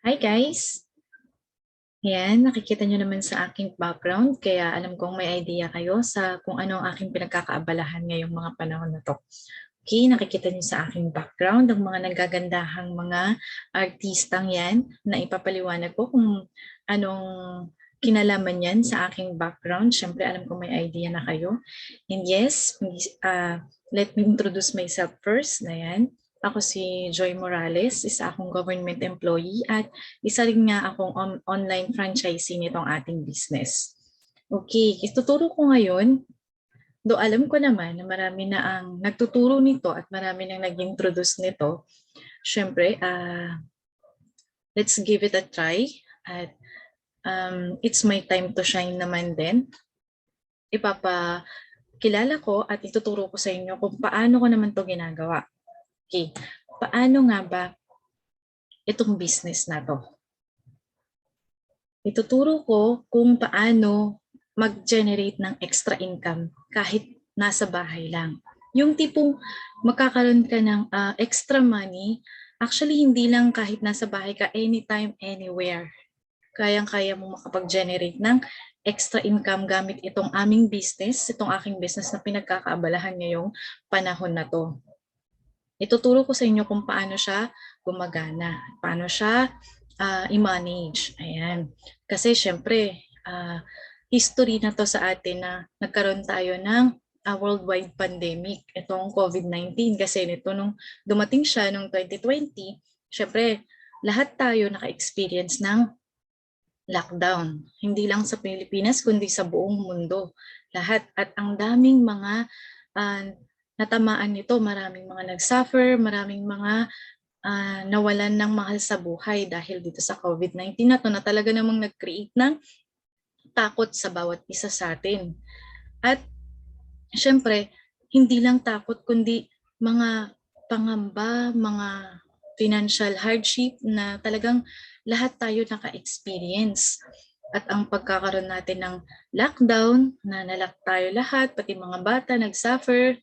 Hi guys! Yan, nakikita nyo naman sa aking background, kaya alam kong may idea kayo sa kung ano ang aking pinagkakaabalahan ngayong mga panahon na to. Okay, nakikita nyo sa aking background ang mga nagagandahang mga artistang yan na ipapaliwanag ko kung anong kinalaman yan sa aking background. Siyempre, alam ko may idea na kayo. And yes, let me introduce myself first. Ayan. Ako si Joy Morales, isa akong government employee at isa rin nga akong online franchisee nitong ating business. Okay, ituturo ko ngayon, do alam ko naman na marami na ang nagtuturo nito at marami nang nag-introduce nito. Siyempre, let's give it a try at it's my time to shine naman din. Ipapakilala ko at ituturo ko sa inyo kung paano ko naman to ginagawa. Okay, paano nga ba itong business na to? Ituturo ko kung paano mag-generate ng extra income kahit nasa bahay lang. Yung tipong magkakaroon ka ng extra money, actually hindi lang kahit nasa bahay ka, anytime, anywhere. Kayang-kaya mo makapag-generate ng extra income gamit itong aming business, itong aking business na pinagkakaabalahan ngayong panahon na to. Ituturo ko sa inyo kung paano siya gumagana, paano siya i-manage. Ayan. Kasi syempre, history na to sa atin na nagkaroon tayo ng worldwide pandemic, itong COVID-19. Kasi nito nung dumating siya noong 2020, syempre, lahat tayo naka-experience ng lockdown. Hindi lang sa Pilipinas, kundi sa buong mundo. Lahat. At ang daming mga natamaan nito, maraming mga nag-suffer, maraming mga nawalan ng mahal sa buhay dahil dito sa COVID-19 na to na talaga namang nag-create ng takot sa bawat isa sa atin. At syempre, hindi lang takot kundi mga pangamba, mga financial hardship na talagang lahat tayo naka-experience. At ang pagkakaroon natin ng lockdown, na nalock tayo lahat, pati mga bata nag-suffer,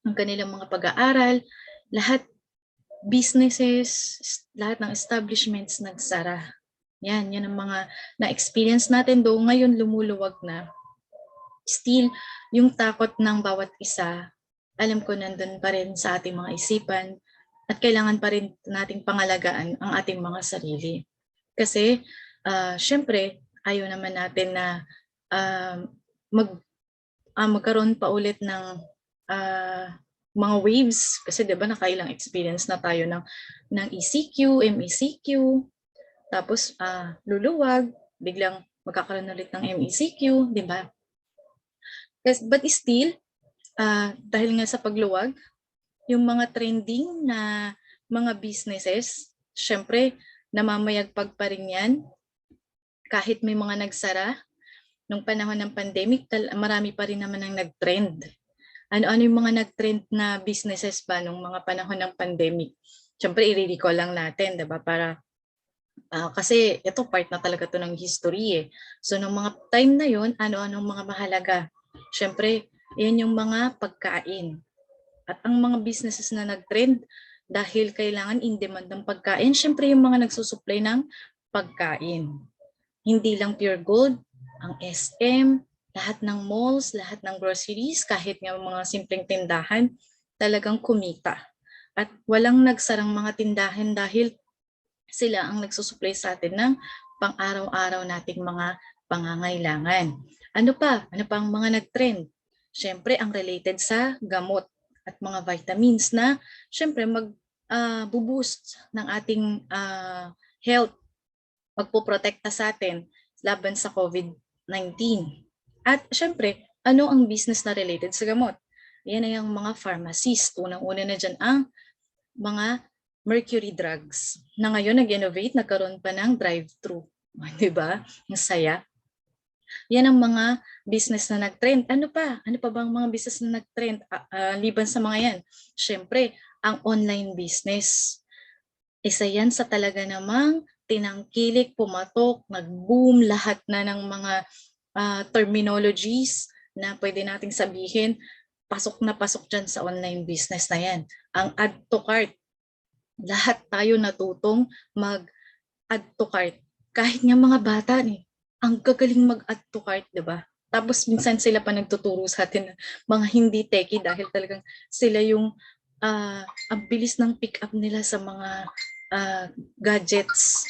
ang kanilang mga pag-aaral, lahat businesses, lahat ng establishments nagsara. Yan ang mga na-experience natin. Though ngayon lumuluwag na, still, yung takot ng bawat isa, alam ko nandun pa rin sa ating mga isipan at kailangan pa rin nating pangalagaan ang ating mga sarili. Kasi, syempre, ayaw naman natin na magkaroon pa ulit ng mga waves kasi 'di ba nakailang experience na tayo ng ECQ, MECQ, tapos luluwag, biglang magkakaroon ulit ng MECQ, 'di ba? But still, dahil nga sa pagluwag, yung mga trending na mga businesses, syempre namamayagpag pa rin yan kahit may mga nagsara. Nung panahon ng pandemic, marami pa rin naman ang nag-trend. Ano-ano yung mga nag-trend na businesses ba nung mga panahon ng pandemic? Siyempre, i-recall lang natin, diba? Para, kasi ito part na talaga to ng history eh. So, nung mga time na yun, ano-anong mga mahalaga? Siyempre, yan yung mga pagkain. At ang mga businesses na nag-trend, dahil kailangan in-demand ng pagkain, siyempre yung mga nagsusupply ng pagkain. Hindi lang Pure Gold, ang SM, lahat ng malls, lahat ng groceries, kahit nga mga simpleng tindahan, talagang kumita. At walang nagsarang mga tindahan dahil sila ang nagsusupply sa atin ng pang-araw-araw nating mga pangangailangan. Ano pa? Ano pa ang mga nag-trend? Siyempre, ang related sa gamot at mga vitamins na siyempre mag-boost ng ating health, magpoprotekta sa atin laban sa COVID-19. At syempre, ano ang business na related sa gamot? Yan ay ang mga pharmacist. Unang-una na dyan ang mga mercury drugs na ngayon nag-innovate, nagkaroon pa ng drive-thru. Diba? Ang saya. Yan ang mga business na nag-trend. Ano pa? Ano pa bang mga business na nag-trend liban sa mga yan? Syempre, ang online business. Isa yan sa talaga namang tinangkilik, pumatok, nag-boom lahat na ng mga terminologies na pwede nating sabihin, pasok na pasok dyan sa online business na yan. Ang add to cart, lahat tayo natutong mag-add add to cart. Kahit nga mga bata ang gagaling mag-add to cart, 'di ba? Tapos minsan sila pa nagtuturo sa atin ng mga hindi techie dahil talagang sila yung ang bilis ng pick up nila sa mga gadgets.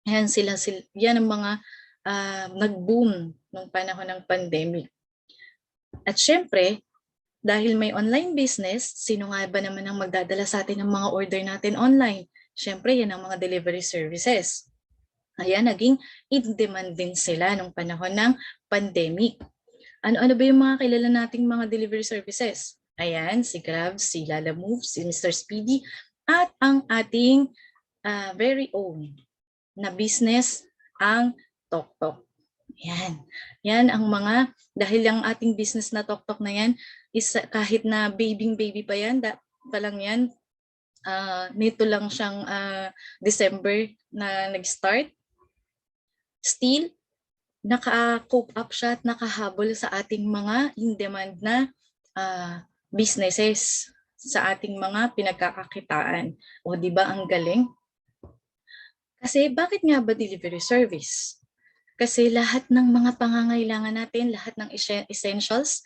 Yan ang mga nag-boom nung panahon ng pandemic. At syempre, dahil may online business, sino nga ba naman ang magdadala sa atin ng mga order natin online? Syempre, yan ang mga delivery services. Ayan, naging in-demand din sila nung panahon ng pandemic. Ano-ano ba yung mga kilala nating mga delivery services? Ayan, si Grab, si Lalamove, si Mr. Speedy, at ang ating very own na business, ang TokTok. Yan. Yan ang mga, dahil ang ating business na TokTok na yan, is kahit na baby pa yan, pa lang yan, nito lang siyang December na nag-start. Still, naka-cope up siya at nakahabol sa ating mga in-demand na businesses, sa ating mga pinagkakakitaan. O di ba ang galing? Kasi bakit nga ba delivery service? Kasi lahat ng mga pangangailangan natin, lahat ng essentials,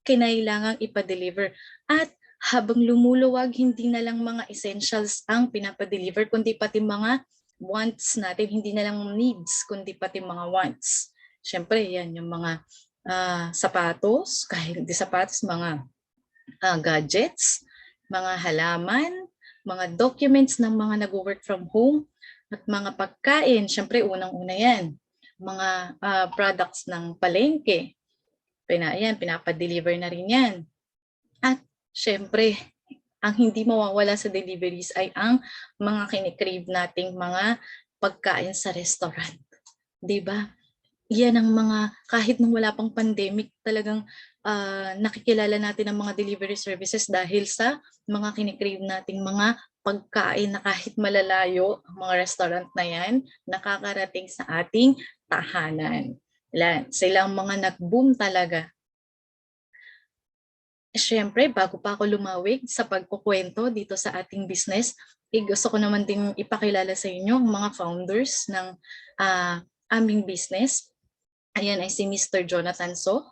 kinailangang ipa-deliver. At habang lumuluwag, hindi na lang mga essentials ang pinapa-deliver, kundi pati mga wants natin, hindi na lang needs, kundi pati mga wants. Siyempre, yan yung mga sapatos, kahit hindi sapatos, mga gadgets, mga halaman, mga documents ng mga nag-work from home, at mga pagkain. Siyempre, unang-una yan. Mga products ng palengke. Pinapa-deliver na rin yan. At syempre, ang hindi mawawala sa deliveries ay ang mga kinikrave nating mga pagkain sa restaurant. Diba? Yan ang mga, kahit nung wala pang pandemic, talagang nakikilala natin ang mga delivery services dahil sa mga kinikrave nating mga pagkain na kahit malalayo ang mga restaurant na yan, nakakarating sa ating tahanan. Sila ang mga nag-boom talaga. Siyempre, bago pa ako lumawig sa pagkukwento dito sa ating business, gusto ko naman ding ipakilala sa inyo ang mga founders ng aming business. Ayan ay si Mr. Jonathan So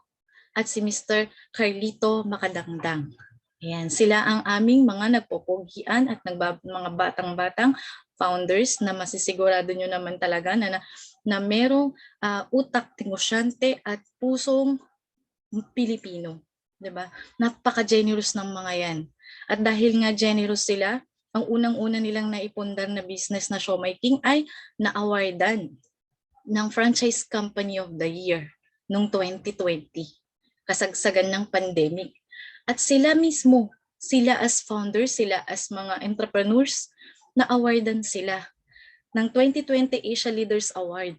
at si Mr. Carlito Makadangdang. Ayan, sila ang aming mga nagpupugian at mga batang-batang founders na masisigurado nyo naman talaga na merong utak negosyante at pusong Pilipino. Diba? Napaka-generous ng mga yan. At dahil nga generous sila, ang unang-una nilang naipundar na business na Siomai King ay na-awardan ng Franchise Company of the Year noong 2020. Kasagsagan ng pandemic. At sila mismo, sila as founders, sila as mga entrepreneurs, na-awardan sila ng 2020 Asia Leaders Award.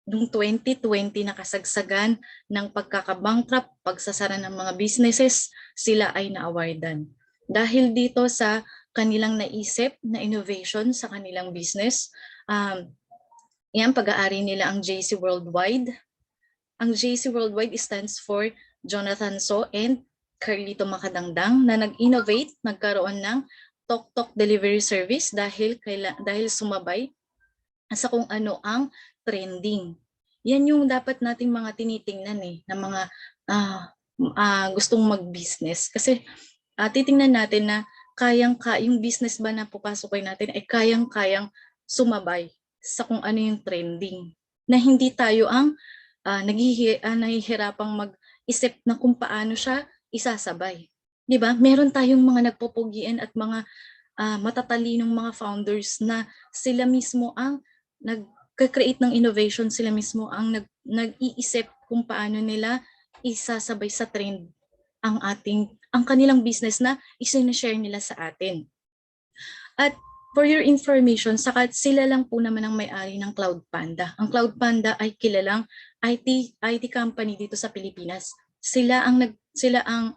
Noong 2020 nakasagsagan ng pagkakabankrupt, pagsasara ng mga businesses, sila ay na-awardan. Dahil dito sa kanilang naisip na innovation sa kanilang business, yan, pag-aari nila ang JC Worldwide. Ang JC Worldwide stands for Jonathan So and Carlito Makadangdang na nag-innovate, nagkaroon ng TokTok delivery service dahil sumabay sa kung ano ang trending. Yan yung dapat nating mga tinitingnan na mga gustong mag-business. Kasi titingnan natin na yung business ba na pupasukin natin ay kayang-kayang sumabay sa kung ano yung trending. Na hindi tayo ang nahihirapang mag-isip na kung paano siya isasabay. Diba? Meron tayong mga nagpupugian at mga matatalinong mga founders na sila mismo ang nag-create ng innovation, sila mismo ang nag-iisip kung paano nila isasabay sa trend ang kanilang business na isinashare nila sa atin. At for your information, sila lang po naman ang may-ari ng Cloud Panda. Ang Cloud Panda ay kilalang IT company dito sa Pilipinas. Sila ang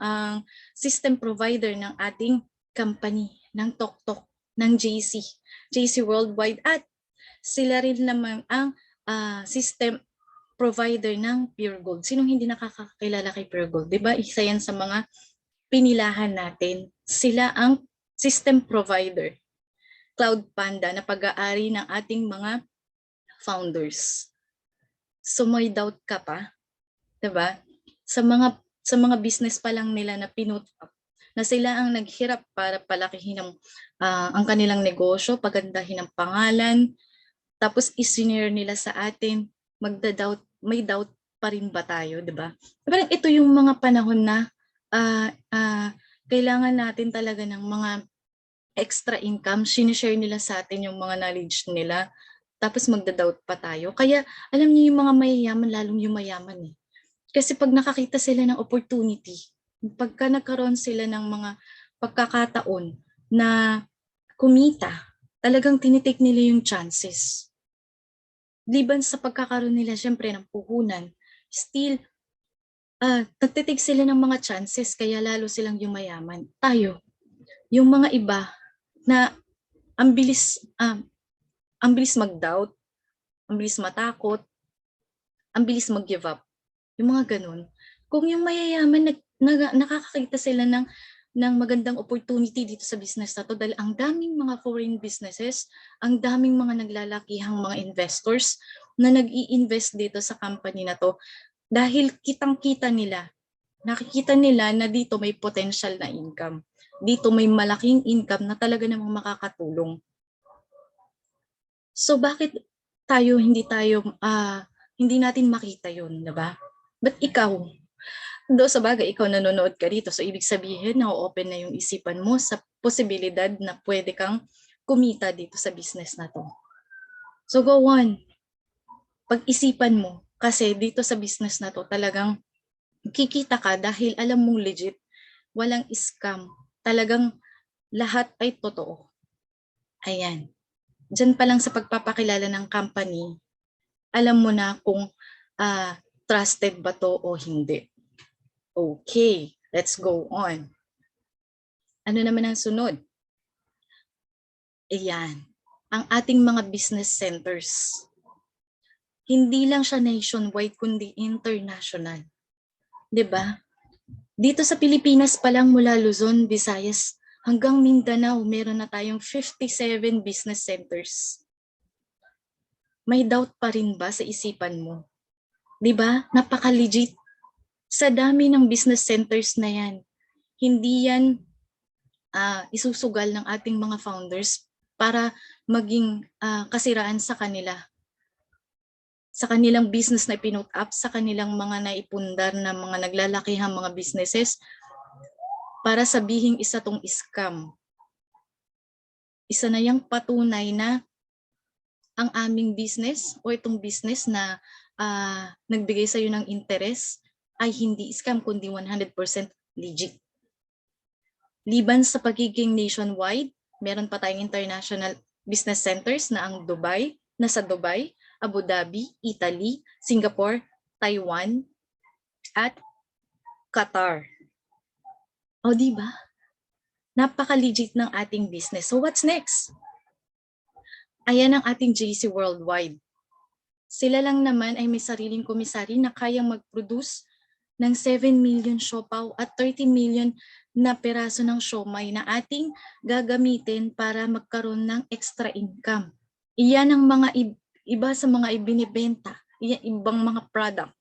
system provider ng ating company, ng TokTok, ng JC Worldwide, at sila rin naman ang system provider ng Pure Gold. Sinong hindi nakakakilala kay Pure Gold? Diba? Isa yan sa mga pinilahan natin. Sila ang system provider. Cloud Panda na pag-aari ng ating mga founders. So may doubt ka pa, 'di ba? Sa mga business pa lang nila na pinut up, na sila ang naghirap para palakihin ang kanilang negosyo, pagandahin ang pangalan, tapos isinare nila sa atin, may doubt pa rin ba tayo, 'di ba? Parang ito yung mga panahon na kailangan natin talaga ng mga extra income, sinishare nila sa atin yung mga knowledge nila, tapos magda-doubt pa tayo. Kaya alam niyo yung mga mayayaman, lalong yumayaman eh. Kasi pag nakakita sila ng opportunity, pagka nagkaroon sila ng mga pagkakataon na kumita, talagang tinitake nila yung chances. Liban sa pagkakaroon nila syempre ng puhunan, still, nagtitake sila ng mga chances kaya lalo silang yumayaman. Tayo, yung mga iba na ang bilis mag-doubt, ang bilis matakot, ang bilis mag-give up. Yung mga ganun. Kung yung mayayaman, nakakakita sila ng magandang opportunity dito sa business na to dahil ang daming mga foreign businesses, ang daming mga naglalakihang mga investors na nag-i-invest dito sa company na to dahil kitang-kita nila, nakikita nila na dito may potential na income. Dito may malaking income na talaga namang makakatulong. So bakit hindi natin makita yun, diba? But ikaw, sa bagay, ikaw nanonood ka dito. So ibig sabihin, na-open na yung isipan mo sa posibilidad na pwede kang kumita dito sa business na to. So go on. Pag-isipan mo. Kasi dito sa business na to, talagang kikita ka dahil alam mong legit. Walang scam. Talagang lahat ay totoo. Ayan. Diyan pa lang sa pagpapakilala ng company, alam mo na kung trusted ba to o hindi. Okay, let's go on. Ano naman ang sunod? Ayan, ang ating mga business centers. Hindi lang siya nationwide kundi international. 'Di ba? Dito sa Pilipinas pa lang mula Luzon, Visayas hanggang Mindanao, meron na tayong 57 business centers. May doubt pa rin ba sa isipan mo? 'Di ba? Napaka-legit. Sa dami ng business centers na 'yan, hindi yan isusugal ng ating mga founders para maging kasiraan sa kanila. Sa kanilang business na pinut up, sa kanilang mga naipundar na mga naglalakihang mga businesses, para sabihing isa tong scam. Isa na yung patunay na ang aming business o itong business na nagbigay sa iyo ng interest ay hindi scam kundi 100% legit. Liban sa pagiging nationwide, meron pa tayong international business centers na ang nasa Dubai, Abu Dhabi, Italy, Singapore, Taiwan, at Qatar. O di ba? Napaka-legit ng ating business. So what's next? Ayan ang ating JC Worldwide. Sila lang naman ay may sariling komisari na kayang mag-produce ng 7 million siopaw at 30 million na peraso ng siomai na ating gagamitin para magkaroon ng extra income. Iyan ang mga iba sa mga ibinibenta, ibang mga product.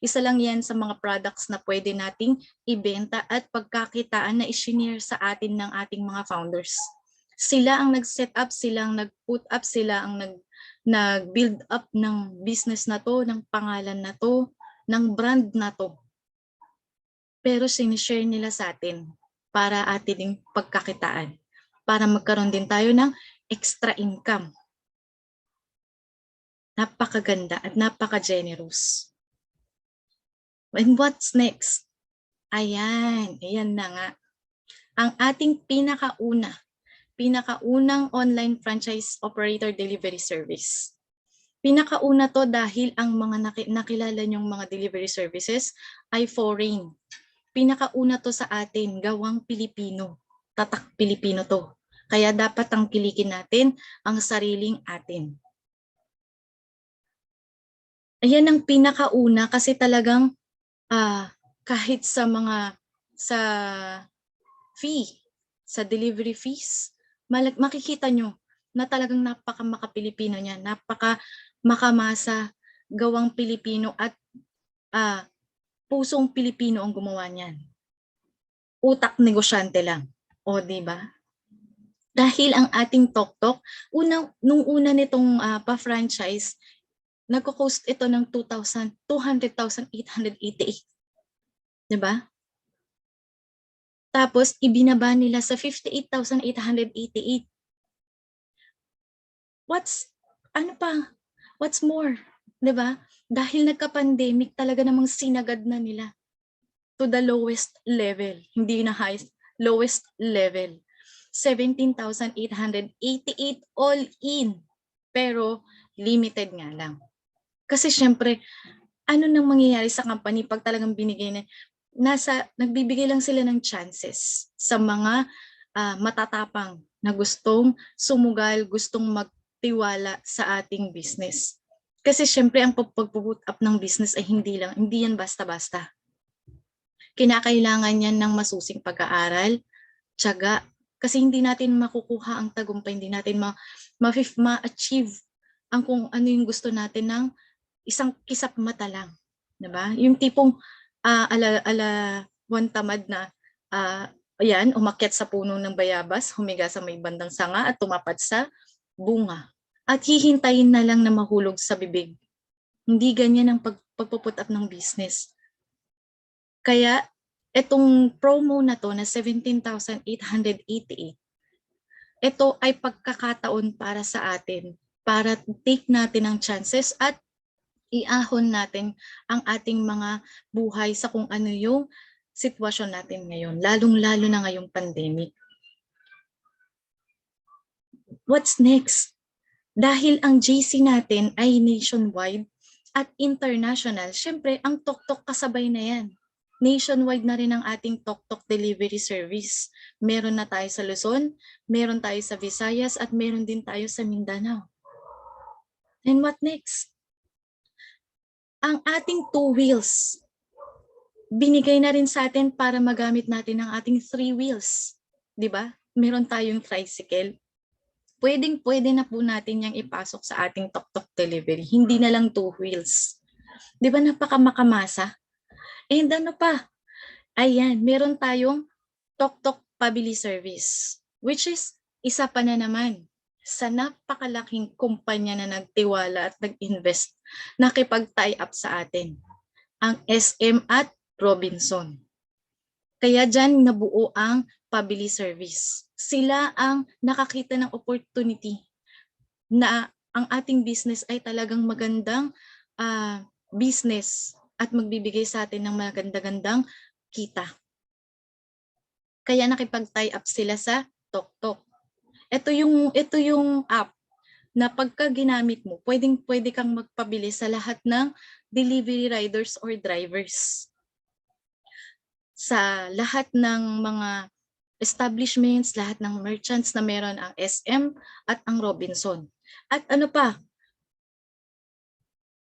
Isa lang yan sa mga products na pwede nating ibenta at pagkakitaan na i-share sa atin ng ating mga founders. Sila ang nag-set up, sila ang nag-put up, sila ang nag-build up ng business na to, ng pangalan na to, ng brand na to. Pero sinishare nila sa atin para ating pagkakitaan, para magkaroon din tayo ng extra income. Napakaganda at napaka-generous. And what's next? Ayan na nga. Ang ating pinakaunang online franchise operator delivery service. Pinakauna to dahil ang mga nakilala niyong mga delivery services ay foreign. Pinakauna to sa atin, gawang Pilipino. Tatak Pilipino to. Kaya dapat tangkilikin natin ang sariling atin. Ayan ang pinakauna kasi talagang kahit sa fee, sa delivery fees, makikita nyo, na talagang napaka-maka-Pilipino niya, napaka-makamasa, gawang Pilipino at pusong Pilipino ang gumawa niyan. Utak negosyante lang. O, di ba? Dahil ang ating Tok-Tok, nung una nitong pa-franchise, nagko-cost ito ng 200,888. Di ba? Tapos, ibinaba nila sa 58,888. What's more? Di ba? Dahil nagka-pandemic, talaga namang sinagad na nila to the lowest level. Hindi na highest, lowest level. 17,888 all in. Pero, limited nga lang. Kasi syempre, ano nang mangyayari sa company pag talagang binigay na, nagbibigay lang sila ng chances sa mga matatapang na gustong sumugal, gustong magtiwala sa ating business. Kasi syempre ang pag-boot up ng business ay hindi yan basta-basta. Kinakailangan yan ng masusing pag-aaral, tiyaga, kasi hindi natin makukuha ang tagumpay, hindi natin ma-achieve ang kung ano yung gusto natin ng isang kisap mata lang, 'di ba? Yung tipong ala Juan Tamad na ayan, umakyat sa puno ng bayabas, humiga sa may bandang sanga at tumapat sa bunga. At hihintayin na lang na mahulog sa bibig. Hindi ganyan ang pagpuput up ng business. Kaya itong promo na to na 17,888, ito ay pagkakataon para sa atin para take natin ang chances at iahon natin ang ating mga buhay sa kung ano yung sitwasyon natin ngayon, lalong-lalo na ngayong pandemic. What's next? Dahil ang JC natin ay nationwide at international, syempre ang Tok-Tok kasabay na yan. Nationwide na rin ang ating Tok-Tok delivery service. Meron na tayo sa Luzon, meron tayo sa Visayas, at meron din tayo sa Mindanao. And what next? Ang ating 2 wheels, binigay na rin sa atin para magamit natin ang ating 3 wheels. Diba? Meron tayong tricycle. Pwedeng-pwede na po natin yung ipasok sa ating Tok-Tok delivery. Hindi na lang 2 wheels. Diba napakamakamasa? And ano pa? Ayan, meron tayong Tok-Tok pabili service. Which is, isa pa na naman sa napakalaking kumpanya na nagtiwala at nag-invest, nakipag-tie up sa atin, ang SM at Robinson. Kaya dyan nabuo ang pabili service. Sila ang nakakita ng opportunity na ang ating business ay talagang magandang business at magbibigay sa atin ng maganda-gandang kita. Kaya nakipag-tie up sila sa Tok-Tok. Ito yung app na pagka ginamit mo, pwede kang magpabili sa lahat ng delivery riders or drivers. Sa lahat ng mga establishments, lahat ng merchants na meron ang SM at ang Robinson. At ano pa,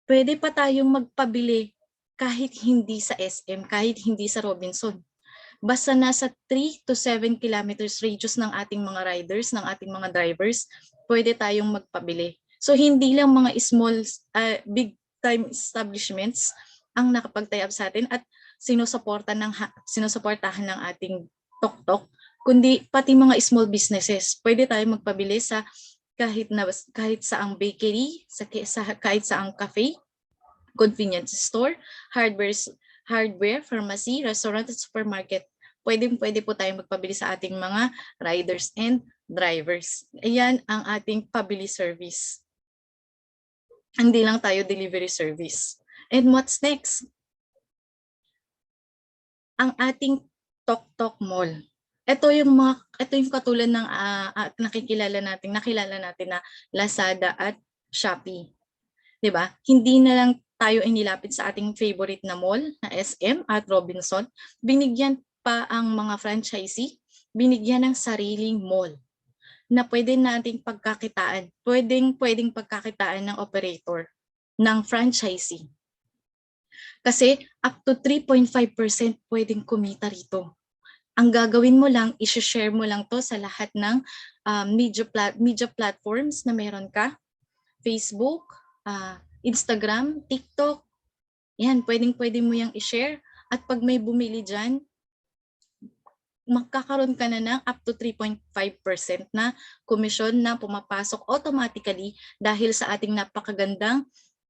pwede pa tayong magpabili kahit hindi sa SM, kahit hindi sa Robinson. Basta nasa 3 to 7 kilometers radius ng ating mga riders, ng ating mga drivers, pwede tayong magpabili. So hindi lang mga small, big time establishments ang nakapag-tie up sa atin at sinusuportahan ng ating Tok-Tok, kundi pati mga small businesses. Pwede tayong magpabili sa kahit saang bakery, kahit saang cafe, convenience store, hardware, pharmacy, restaurant at supermarket. Pwede po tayong magpabili sa ating mga riders and drivers. Ayan ang ating pabili service. Hindi lang tayo delivery service. And what's next? Ang ating Tok-Tok Mall. Ito yung katulad ng nakilala natin na Lazada at Shopee. 'Di ba? Hindi na lang tayo inilapit sa ating favorite na mall na SM at Robinson. Binigyan pa ang mga franchisee, binigyan ng sariling mall na pwede nating pagkakitaan. Pwedeng pagkakitaan ng operator, ng franchisee. Kasi up to 3.5% pwedeng kumita rito. Ang gagawin mo lang, i-share mo lang to sa lahat ng media platforms na meron ka. Facebook, Instagram, TikTok. Yan, pwedeng-pwede mo yang i-share. At pag may bumili dyan, magkakaroon ka na ng up to 3.5% na komisyon na pumapasok automatically dahil sa ating napakagandang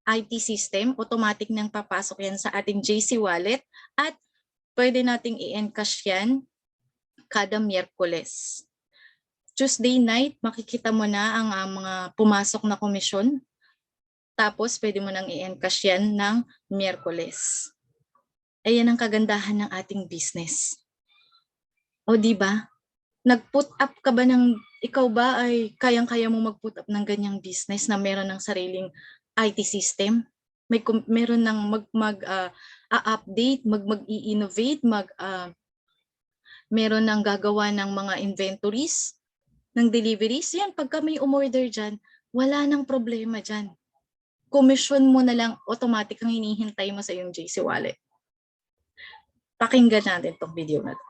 IT system. Automatic nang papasok yan sa ating JC Wallet at pwede nating i-encash yan kada Miyerkules. Tuesday night, makikita mo na ang mga pumasok na komisyon. Tapos, pwede mo nang i-encash yan ng Miyerkules. Ayan ang kagandahan ng ating business. O di ba? Nag-put up ka ba ng, ikaw ba ay kayang-kaya mo mag-put up ng ganyang business na meron ng sariling IT system? Meron ng mag-update, mag-i-innovate, meron ng gagawa ng mga inventories, ng deliveries. Yan, pagka may umorder dyan, wala nang problema dyan. Commission mo na lang, automatic ang hinihintay mo sa iyong JC Wallet. Pakinggan natin itong video na to.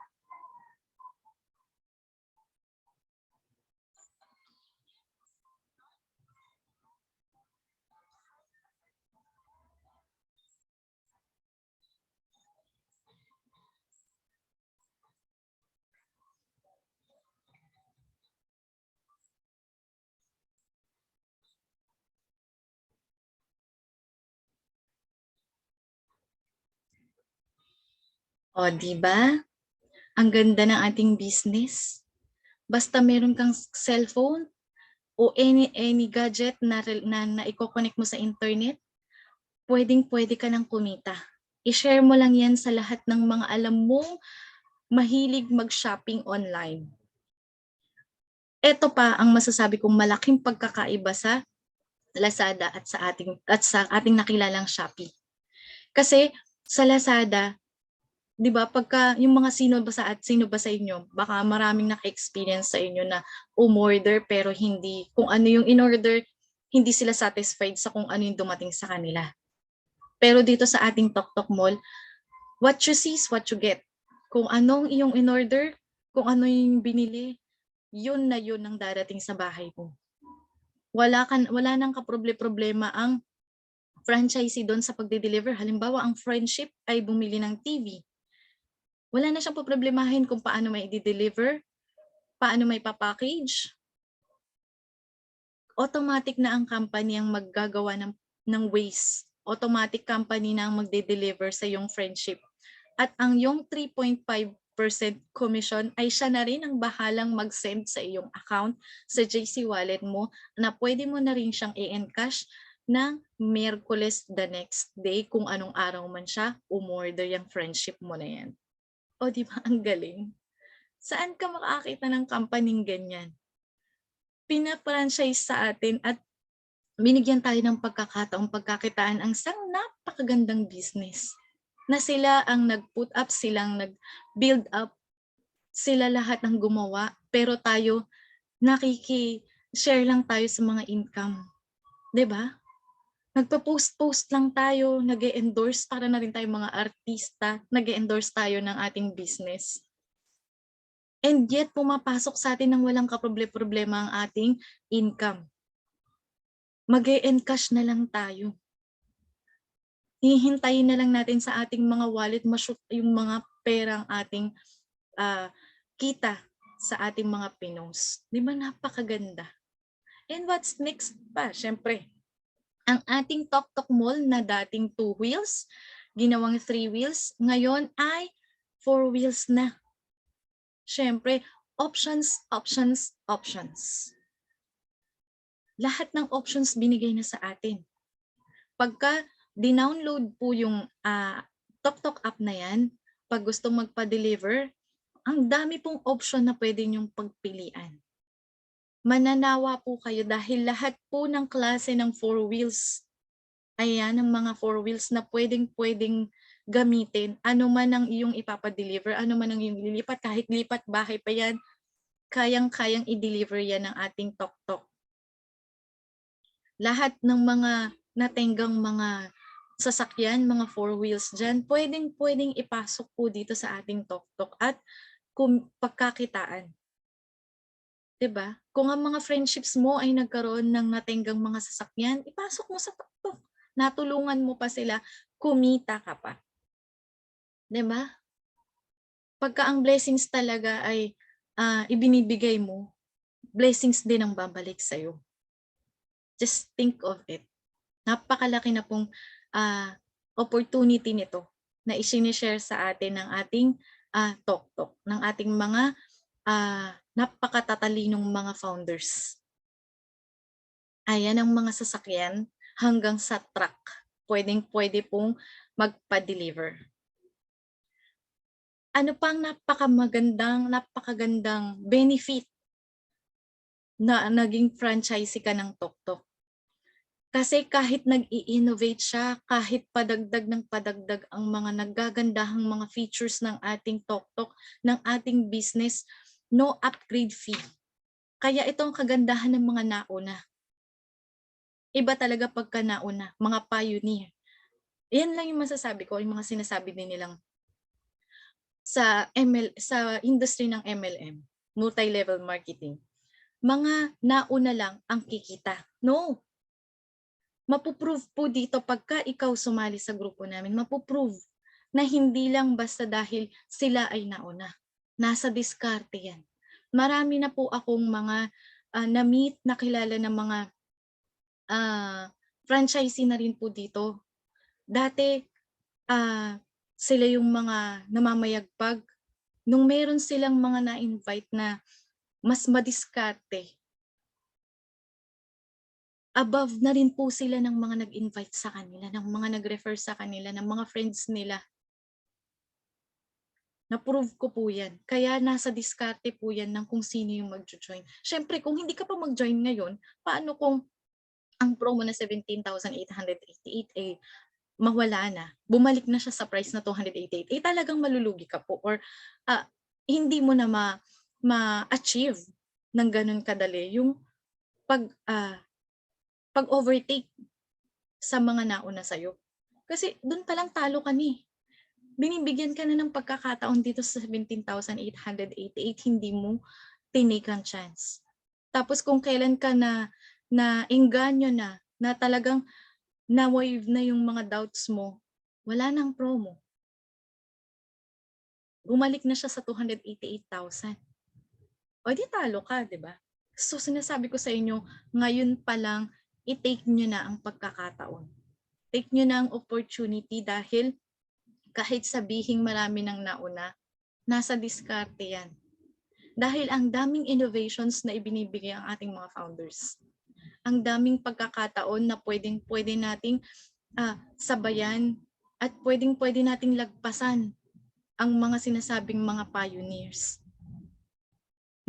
O, di ba? Ang ganda ng ating business. Basta meron kang cellphone o any gadget na i-connect mo sa internet, pwedeng-pwede ka nang kumita. I-share mo lang yan sa lahat ng mga alam mong mahilig mag-shopping online. Ito pa ang masasabi kong malaking pagkakaiba sa Lazada at sa ating nakilalang Shopee. Kasi sa Lazada, 'di ba, pagka yung mga sino ba sa inyo, baka maraming naka-experience sa inyo na umorder pero hindi kung ano yung in-order, hindi sila satisfied sa kung ano yung dumating sa kanila. Pero dito sa ating Tok Mall, what you see is what you get. Kung anong iyong in-order, kung ano yung binili, yun na yun ang darating sa bahay mo. Wala nang kaproblema ang franchisee doon sa pagde-deliver. Halimbawa, ang friendship ay bumili ng TV. Wala na siyang poproblemahin kung paano may i-deliver, paano may papackage. Automatic na ang company ang maggagawa ng ways. Automatic company na ang magde-deliver sa iyong friendship. At ang yung 3.5% commission ay siya na rin ang bahalang mag-send sa iyong account sa JC Wallet mo na pwede mo na rin siyang i-encash ng Miyerkules the next day kung anong araw man siya umorder yung friendship mo na yan. O di ba ang galing? Saan ka makakita ng company ganyan? Pina-franchise sa atin at binigyan tayo ng pagkakataong pagkakitaan ang isang napakagandang business na sila ang nag-put up, silang nag-build up, sila lahat ang gumawa, pero tayo nakiki-share lang tayo sa mga income. 'Di ba? Nagpa-post lang tayo, nag-e-endorse para na rin tayo mga artista, nag-e-endorse tayo ng ating business. And yet, pumapasok sa atin ng walang kaproblema ang ating income. Mag-e-encash na lang tayo. Hihintayin na lang natin sa ating mga wallet ma-shoot yung mga perang ating kita sa ating mga pinos. Di ba napakaganda? And what's next pa? Siyempre, ang ating Tok Mall na dating 2 wheels, ginawang 3 wheels, ngayon ay 4 wheels na. Siyempre, options. Lahat ng options binigay na sa atin. Pagka dinownload po yung Tok app na yan, pag gustong magpa-deliver, ang dami pong option na pwede nyong pagpilian. Mananawa po kayo dahil lahat po ng klase ng 4 wheels, ayan, ang mga 4 wheels na pwedeng gamitin, ano man ang iyong ipapadeliver, ano man ang iyong lilipat, kahit lipat bahay pa yan, kayang-kayang i-deliver yan ng ating Tok. Lahat ng mga natenggang mga sasakyan, mga 4 wheels dyan, pwedeng ipasok po dito sa ating Tok. At pagkakitaan. 'Di ba? Kung ang mga friendships mo ay nagkaroon ng natenggang mga sasakyan, ipasok mo sa tuktok. Natulungan mo pa sila, kumita ka pa. 'Di ba? Pagka ang blessings talaga ay ibinibigay mo, blessings din ang babalik sa'yo. Just think of it. Napakalaki na pong opportunity nito na isinishare sa atin ng ating Toktok, ng ating mga napakatatalinong mga founders. Ayan ang mga sasakyan hanggang sa truck. Pwedeng-pwede pong magpa-deliver. Ano pang napakagandang benefit na naging franchisee ka ng Toktok? Kasi kahit nag-i-innovate siya, kahit padagdag ng padagdag ang mga naggagandahang mga features ng ating Toktok, ng ating business, no upgrade fee. Kaya ito ang kagandahan ng mga nauna. Iba talaga pagka nauna, mga pioneer. Yan lang yung masasabi ko, yung mga sinasabi din nilang sa industry ng MLM, multi-level marketing. Mga nauna lang ang kikita. No. Mapuprove po dito pagka ikaw sumali sa grupo namin, mapuprove na hindi lang basta dahil sila ay nauna. Nasa diskarte yan. Marami na po akong mga na-meet, nakilala ng mga franchisee na rin po dito. Dati, sila yung mga namamayagpag. Nung meron silang mga na-invite na mas madiskarte, above na rin po sila ng mga nag-invite sa kanila, ng mga nag-refer sa kanila, ng mga friends nila. Na-prove ko po yan. Kaya nasa diskarte po yan ng kung sino yung mag-join. Siyempre, kung hindi ka pa mag-join ngayon, paano kung ang promo na 17,888 eh mawala na, bumalik na siya sa price na 288, eh talagang malulugi ka po or hindi mo na ma-achieve ng ganun kadali yung pag-overtake sa mga nauna sa'yo. Kasi doon palang talo ka ni. Binibigyan ka na ng pagkakataon dito sa 17,888, hindi mo tinake ang chance. Tapos kung kailan ka na engganyo na talagang na-wave na yung mga doubts mo, wala nang promo. Bumalik na siya sa 288,000. O di talo ka, di ba? So sinasabi ko sa inyo, ngayon pa lang, i-take nyo na ang pagkakataon. Take nyo na ang opportunity dahil kahit sabihing marami nang nauna, nasa diskarte yan. Dahil ang daming innovations na ibinibigay ang ating mga founders. Ang daming pagkakataon na pwede nating sabayan at pwede nating lagpasan ang mga sinasabing mga pioneers.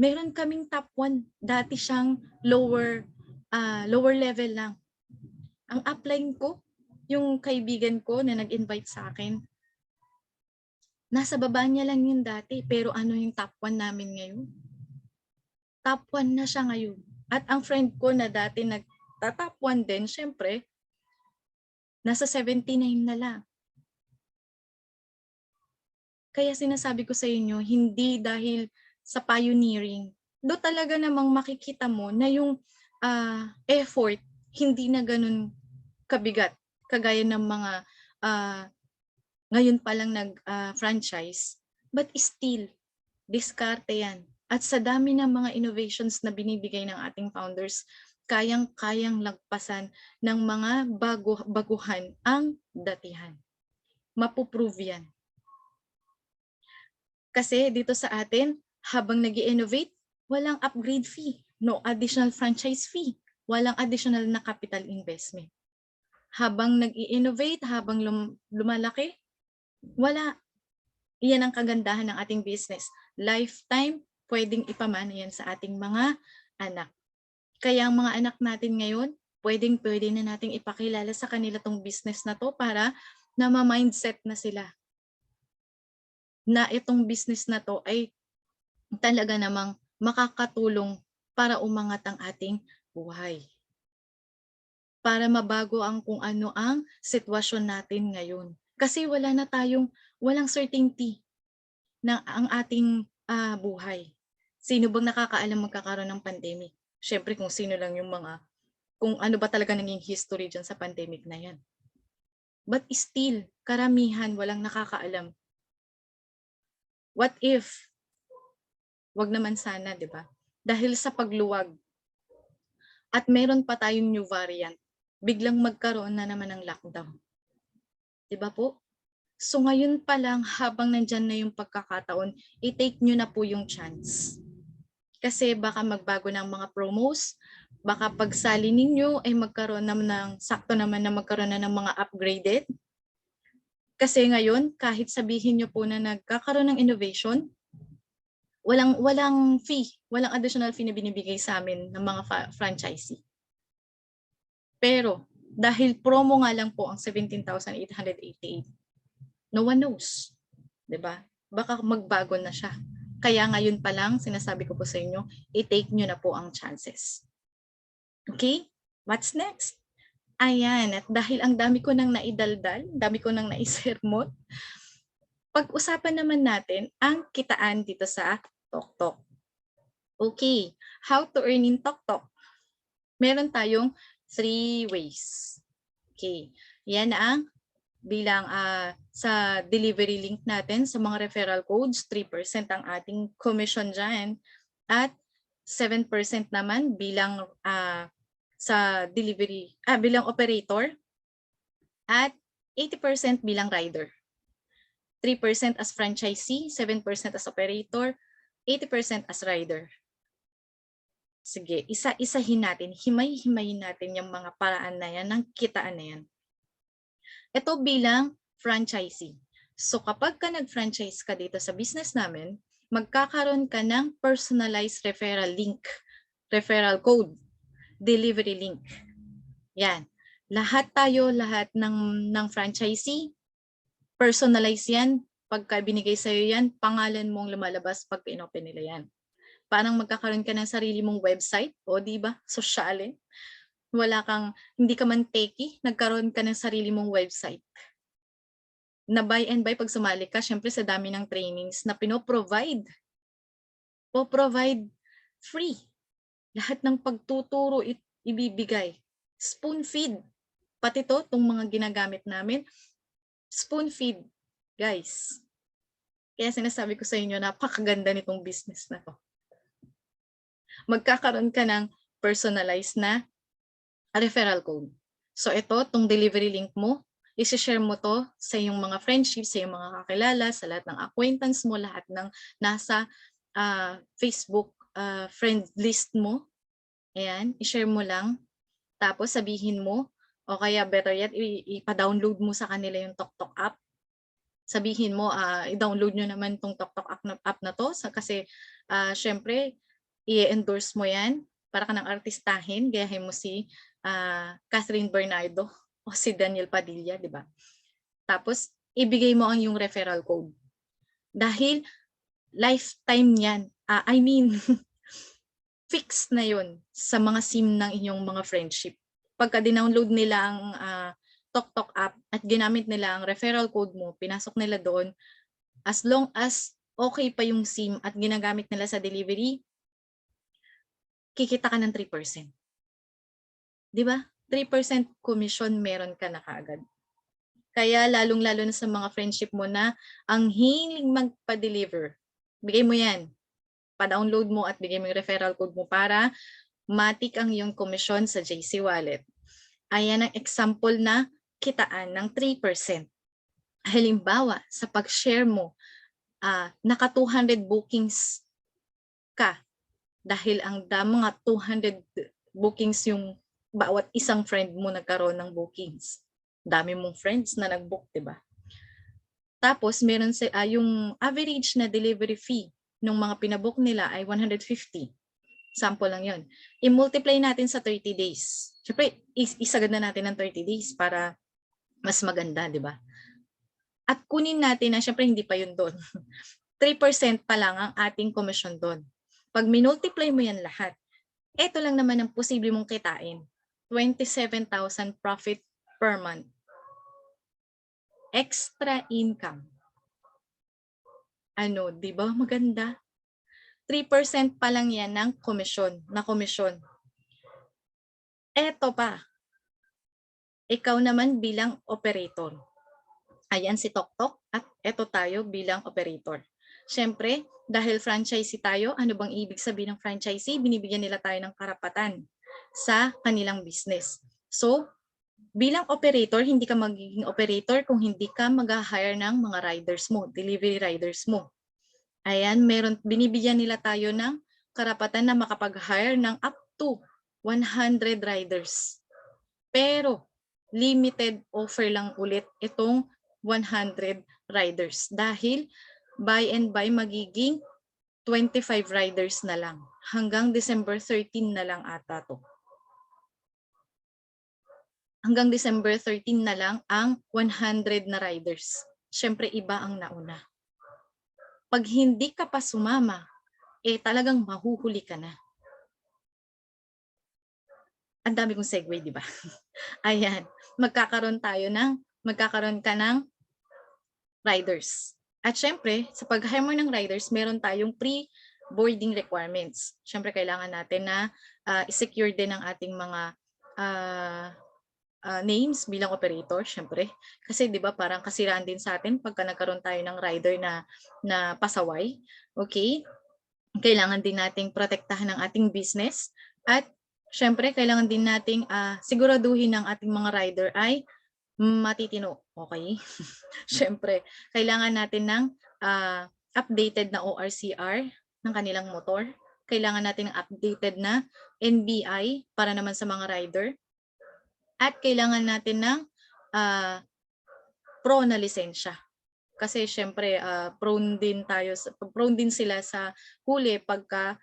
Meron kaming top 1, dati siyang lower level lang. Ang upline ko, yung kaibigan ko na nag-invite sa akin, nasa baba niya lang yun dati, pero ano yung top 1 namin ngayon? Top 1 na siya ngayon. At ang friend ko na dati nagta-top 1 din, syempre, nasa 79 na lang. Kaya sinasabi ko sa inyo, hindi dahil sa pioneering, do talaga namang makikita mo na yung effort hindi na ganun kabigat kagaya ng mga ngayon pa lang nag-franchise, but still, diskarte yan. At sa dami ng mga innovations na binibigay ng ating founders, kayang-kayang lagpasan ng mga baguhan ang datihan. Mapuprove yan. Kasi dito sa atin, habang nag-i-innovate, walang upgrade fee, no additional franchise fee, walang additional na capital investment. Habang nag-i-innovate, habang lumalaki, wala. Iyan ang kagandahan ng ating business. Lifetime, pwedeng ipamana yan sa ating mga anak. Kaya ang mga anak natin ngayon, pwede na nating ipakilala sa kanila tong business na to para na ma-mindset na sila na itong business na to ay talaga namang makakatulong para umangat ang ating buhay. Para mabago ang kung ano ang sitwasyon natin ngayon. Kasi walang certainty na ang ating buhay. Sino bang nakakaalam magkakaroon ng pandemic? Siyempre kung sino lang yung kung ano ba talaga naging history dyan sa pandemic na yan. But still, karamihan walang nakakaalam. What if? Wag naman sana, di ba? Dahil sa pagluwag at meron pa tayong new variant, biglang magkaroon na naman ng lockdown. Di ba po? So ngayon pa lang, habang nandyan na yung pagkakataon, i-take nyo na po yung chance. Kasi baka magbago ng mga promos, baka pagsali ninyo ay magkaroon naman sakto naman na magkaroon na ng mga upgraded. Kasi ngayon, kahit sabihin nyo po na nagkakaroon ng innovation, walang fee, walang additional fee na binibigay sa amin ng mga franchisee. Pero dahil promo nga lang po ang 17,888, no one knows, 'di ba? Baka magbago na siya. Kaya ngayon pa lang, sinasabi ko po sa inyo, i-take nyo na po ang chances. Okay? What's next? Ayan, at dahil ang dami ko nang naidaldal, dami ko nang naisermon, pag-usapan naman natin ang kitaan dito sa TokTok. Okay, how to earn in TokTok? Meron tayong 3 ways. Okay, yan ang bilang sa delivery link natin sa mga referral codes, 3% ang ating commission dyan at 7% naman bilang sa delivery, bilang operator at 80% bilang rider. 3% as franchisee, 7% as operator, 80% as rider. Sige, isa-isahin natin, himay-himayin natin yung mga paraan na yan, ng kitaan na yan. Ito bilang franchisee. So kapag ka nag-franchise ka dito sa business namin, magkakaroon ka ng personalized referral link, referral code, delivery link. Yan. Lahat ng franchisee, personalize yan. Pagka binigay sa'yo yan, pangalan mong lumalabas pag inopen nila yan. Parang magkakaroon ka ng sarili mong website, o di ba? Sosyalin. Hindi ka man techie, nagkaroon ka ng sarili mong website. Na buy and buy pag sumali ka, syempre sa dami ng trainings na provide free. Lahat ng pagtuturo ibibigay. Spoon feed. Pati itong mga ginagamit namin, spoon feed. Guys, kaya sinasabi ko sa inyo, napakaganda nitong business na to. Magkakaroon ka ng personalized na referral code. So itong delivery link mo, isi-share mo to sa iyong mga friendships, sa iyong mga kakilala, sa lahat ng acquaintance mo, lahat ng nasa Facebook friend list mo. Ayan, i-share mo lang. Tapos sabihin mo, o kaya better yet, ipa-download mo sa kanila yung TokTok app. Sabihin mo, i-download nyo naman itong TokTok app na to kasi syempre, i-endorse mo yan para ka ng artistahin, gayahin mo si Catherine Bernardo o si Daniel Padilla, di ba? Tapos, ibigay mo ang yung referral code. Dahil lifetime yan. Fixed na yun sa mga SIM ng inyong mga friendship. Pagka dinownload nila ang TokTok app at ginamit nila ang referral code mo, pinasok nila doon, as long as okay pa yung SIM at ginagamit nila sa delivery, kikita ka ng 3%. Di ba? 3% commission meron ka na kaagad. Kaya lalong-lalo na sa mga friendship mo na ang hiling magpa-deliver, bigay mo yan. Pa-download mo at bigay mo yung referral code mo para matik ang iyong commission sa JC Wallet. Ayan ang example na kitaan ng 3%. Halimbawa, sa pag-share mo, naka 200 bookings ka dahil ang mga 200 bookings yung bawat isang friend mo nagkaroon ng bookings. Dami mong friends na nag-book, diba? Tapos, meron yung average na delivery fee ng mga pinabook nila ay 150. Sample lang yon. I-multiply natin sa 30 days. Siyempre, isagad na natin ng 30 days para mas maganda, di ba? At kunin natin na, siyempre hindi pa yun doon. 3% pa lang ang ating commission doon. Pag minultiply mo yan lahat, ito lang naman ang posible mong kitain. 27,000 profit per month. Extra income. Ano, di ba maganda? 3% pa lang yan ng komisyon, Eto pa, ikaw naman bilang operator. Ayan si Toktok at eto tayo bilang operator. Siyempre, dahil franchisee tayo, ano bang ibig sabihin ng franchisee? Binibigyan nila tayo ng karapatan sa kanilang business. So, bilang operator, hindi ka magiging operator kung hindi ka mag-hire ng mga riders mo, delivery riders mo. Ayan, binibigyan nila tayo ng karapatan na makapag-hire ng up to 100 riders. Pero, limited offer lang ulit itong 100 riders dahil by and by magiging 25 riders na lang. Hanggang December 13 na lang ata to. Hanggang December 13 na lang ang 100 na riders. Siyempre iba ang nauna. Pag hindi ka pa sumama, talagang mahuhuli ka na. Ang dami kong segue, di ba? Ayan, magkakaroon ka ng riders. At syempre, sa pag-hire mo ng riders, meron tayong pre-boarding requirements. Syempre, kailangan natin na i-secure din ang ating mga names bilang operator, syempre. Kasi 'di ba parang kasiraan din sa atin pagka nagkaroon tayo ng rider na pasaway. Okay? Kailangan din nating protektahan ang ating business at syempre kailangan din nating siguraduhin ng ating mga rider ay matitino. Okay? Syempre, kailangan natin ng updated na ORCR ng kanilang motor. Kailangan natin ng updated na NBI para naman sa mga rider. At kailangan natin ng pro na lisensya. Kasi syempre prone din sila sa huli pagka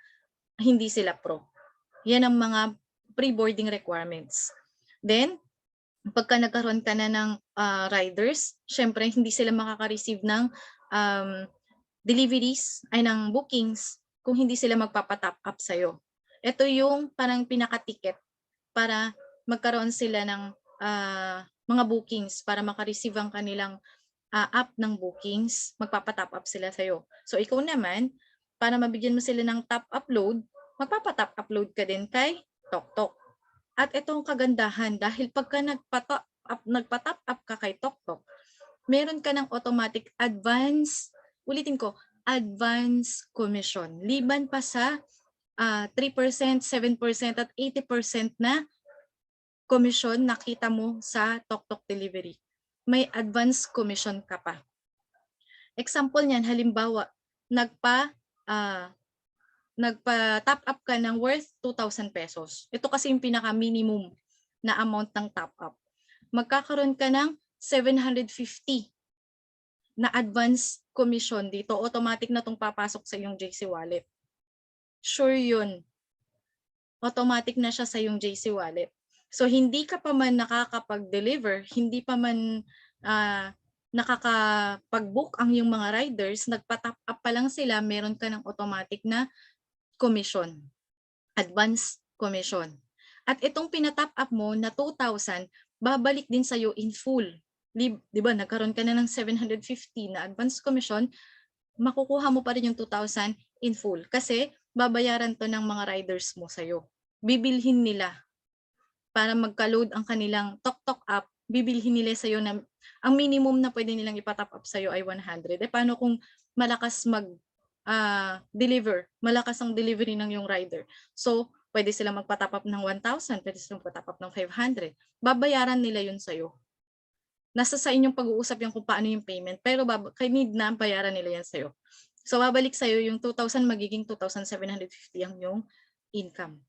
hindi sila pro. Yan ang mga pre-boarding requirements. Then, pagka nagkaroon ka na ng riders, syempre hindi sila makaka-receive ng deliveries ay ng bookings kung hindi sila magpapa-top up sa'yo. Ito yung parang pinaka-ticket para magkaroon sila ng mga bookings para maka-receive ang kanilang app ng bookings, magpapa-top up sila sa'yo. So ikaw naman, para mabigyan mo sila ng top upload, magpapa-top upload ka din kay Toktok. At itong kagandahan, dahil pagka nagpa-top up ka kay Toktok, meron ka ng automatic advance commission. Liban pa sa 3%, 7% at 80% na commission na kita mo sa Toktok Delivery. May advance commission ka pa. Example niyan, halimbawa, nagpa-top up ka ng worth 2,000 pesos. Ito kasi yung pinaka-minimum na amount ng top up. Magkakaroon ka ng 750 na advance commission dito. Automatic na itong papasok sa iyong JC Wallet. Sure yun. Automatic na siya sa iyong JC Wallet. So hindi ka pa man nakakapag-deliver, hindi pa man nakakapag-book ang iyong mga riders, nagpa-top up pa lang sila, meron ka ng automatic na commission, advance commission. At itong pinatop up mo na 2,000, babalik din sa iyo in full. Di ba, nagkaroon ka na ng 750 na advance commission, makukuha mo pa rin yung 2,000 in full kasi babayaran to ng mga riders mo sa iyo. Bibilhin nila para magka-load ang kanilang Toktok app, bibilhin nila sa iyo na ang minimum na pwede nilang ipatop up sa iyo ay 100. Paano kung malakas deliver, malakas ang delivery ng yung rider? So, pwede silang magpa-top up ng 1,000, pwede silang magpa-top up ng 500. Babayaran nila yun sa iyo. Nasa sa inyong pag-uusap yung kung paano yung payment, pero need na bayaran nila yan sa iyo. So, babalik sa iyo yung 2,000, magiging 2,750 ang yung income.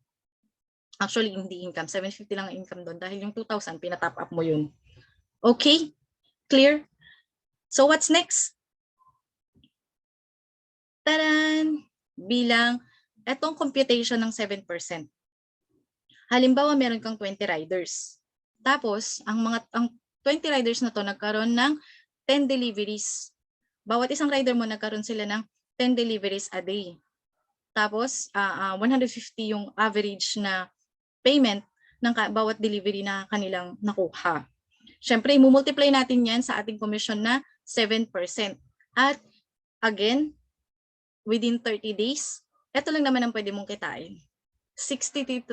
Actually, hindi income. 750 lang ang income doon dahil yung 2,000, pinatop up mo yun. Okay? Clear? So, what's next? Taran! Bilang, etong computation ng 7%. Halimbawa, meron kang 20 riders. Tapos, ang 20 riders na to nagkaroon ng 10 deliveries. Bawat isang rider mo nagkaroon sila ng 10 deliveries a day. Tapos, 150 yung average na payment ng bawat delivery na kanilang nakuha. Siyempre, i-multiply natin yan sa ating commission na 7%. At again, within 30 days, Ito lang naman ang pwede mong kitain. 63,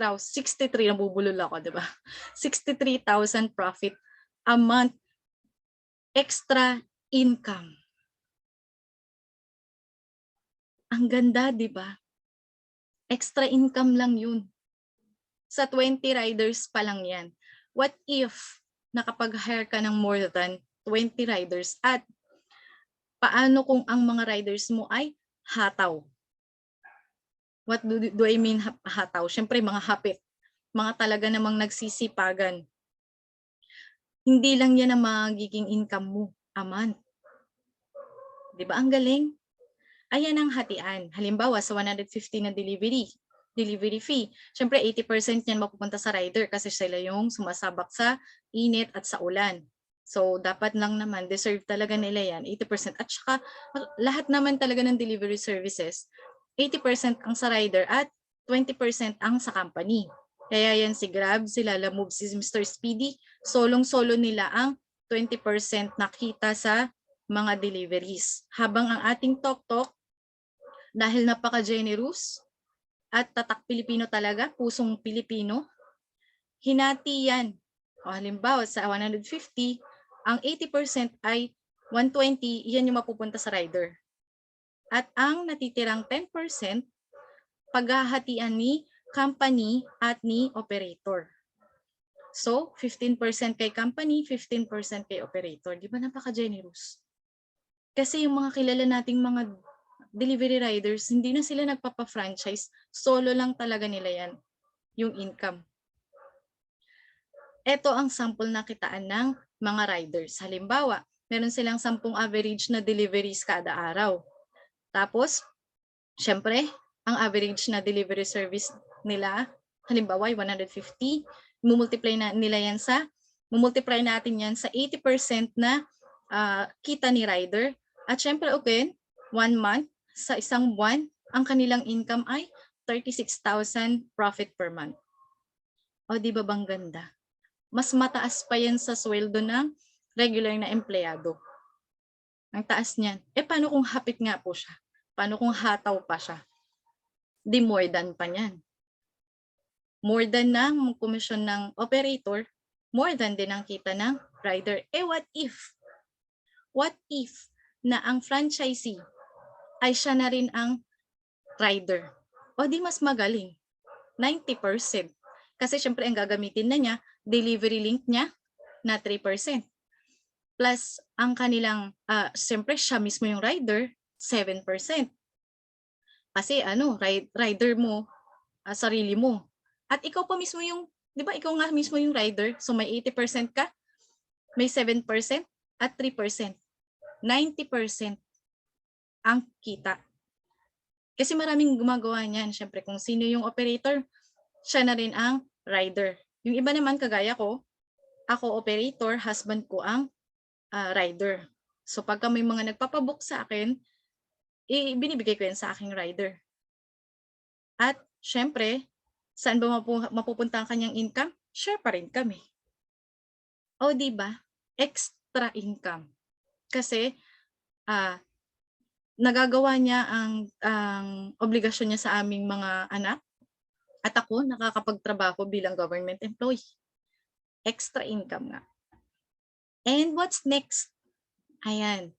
nabubulol ako, di ba? 63,000 profit a month, extra income. Ang ganda, di ba? Extra income lang yun. Sa 20 riders pa lang yan. What if nakapag-hire ka ng more than 20 riders at paano kung ang mga riders mo ay hataw? What do I mean hataw? Siyempre mga hapit, mga talaga namang nagsisipagan. Hindi lang yan ang magiging income mo a month. Di ba ang galing? Ayan ang hatian. Halimbawa sa 150 na delivery fee. Siyempre 80% yan mapupunta sa rider kasi sila yung sumasabak sa init at sa ulan. So dapat lang naman, deserve talaga nila yan, 80%. At saka lahat naman talaga ng delivery services, 80% ang sa rider at 20% ang sa company. Kaya yan si Grab, si Lalamove, si Mr. Speedy, solong-solo nila ang 20% nakita sa mga deliveries. Habang ang ating Tok-Tok, dahil napaka-generous at tatak Pilipino talaga, pusong Pilipino, hinati yan. O halimbawa sa 150, ang 80% ay 120, yan yung mapupunta sa rider. At ang natitirang 10%, paghahatian ni company at ni operator. So, 15% kay company, 15% kay operator. Di ba napaka-generous? Kasi yung mga kilala nating mga delivery riders, hindi na sila nagpapa-franchise. Solo lang talaga nila yan, yung income. Ito ang sample na kitaan ng mga riders. Halimbawa, meron silang 10 average na deliveries kada araw. Tapos, syempre, ang average na delivery service nila, halimbawa, 150, mumultiply natin yan sa 80% na kita ni rider. At syempre, okay, 1 month, sa isang buwan, ang kanilang income ay 36,000 profit per month. O di ba bang ganda? Mas mataas pa yan sa sweldo ng regular na empleyado. Ang taas niyan. Paano kung hapit nga po siya? Paano kung hataw pa siya? Di more than pa niyan. More than ng komisyon ng operator, more than din ang kita ng rider. What if? What if na ang franchisee ay siya na rin ang rider? O di mas magaling. 90%. Kasi syempre ang gagamitin na niya, delivery link niya na 3%. Plus ang kanilang, syempre siya mismo yung rider, 7%. Kasi rider mo, sarili mo. At ikaw pa mismo yung, di ba ikaw nga mismo yung rider, so may 80% ka, may 7% at 3%. 90% ang kita. Kasi maraming gumagawa niyan. Syempre kung sino yung operator, siya na rin ang rider. Yung iba naman kagaya ko, ako operator, husband ko ang rider. So pagka may mga nagpapabook sa akin, binibigay ko yan sa aking rider. At syempre, saan ba mapupunta ang kanyang income? Share pa rin kami. O di ba? Extra income. Kasi nagagawa niya ang obligasyon niya sa aming mga anak at ako nakakapagtrabaho bilang government employee. Extra income nga. And what's next? Ayan.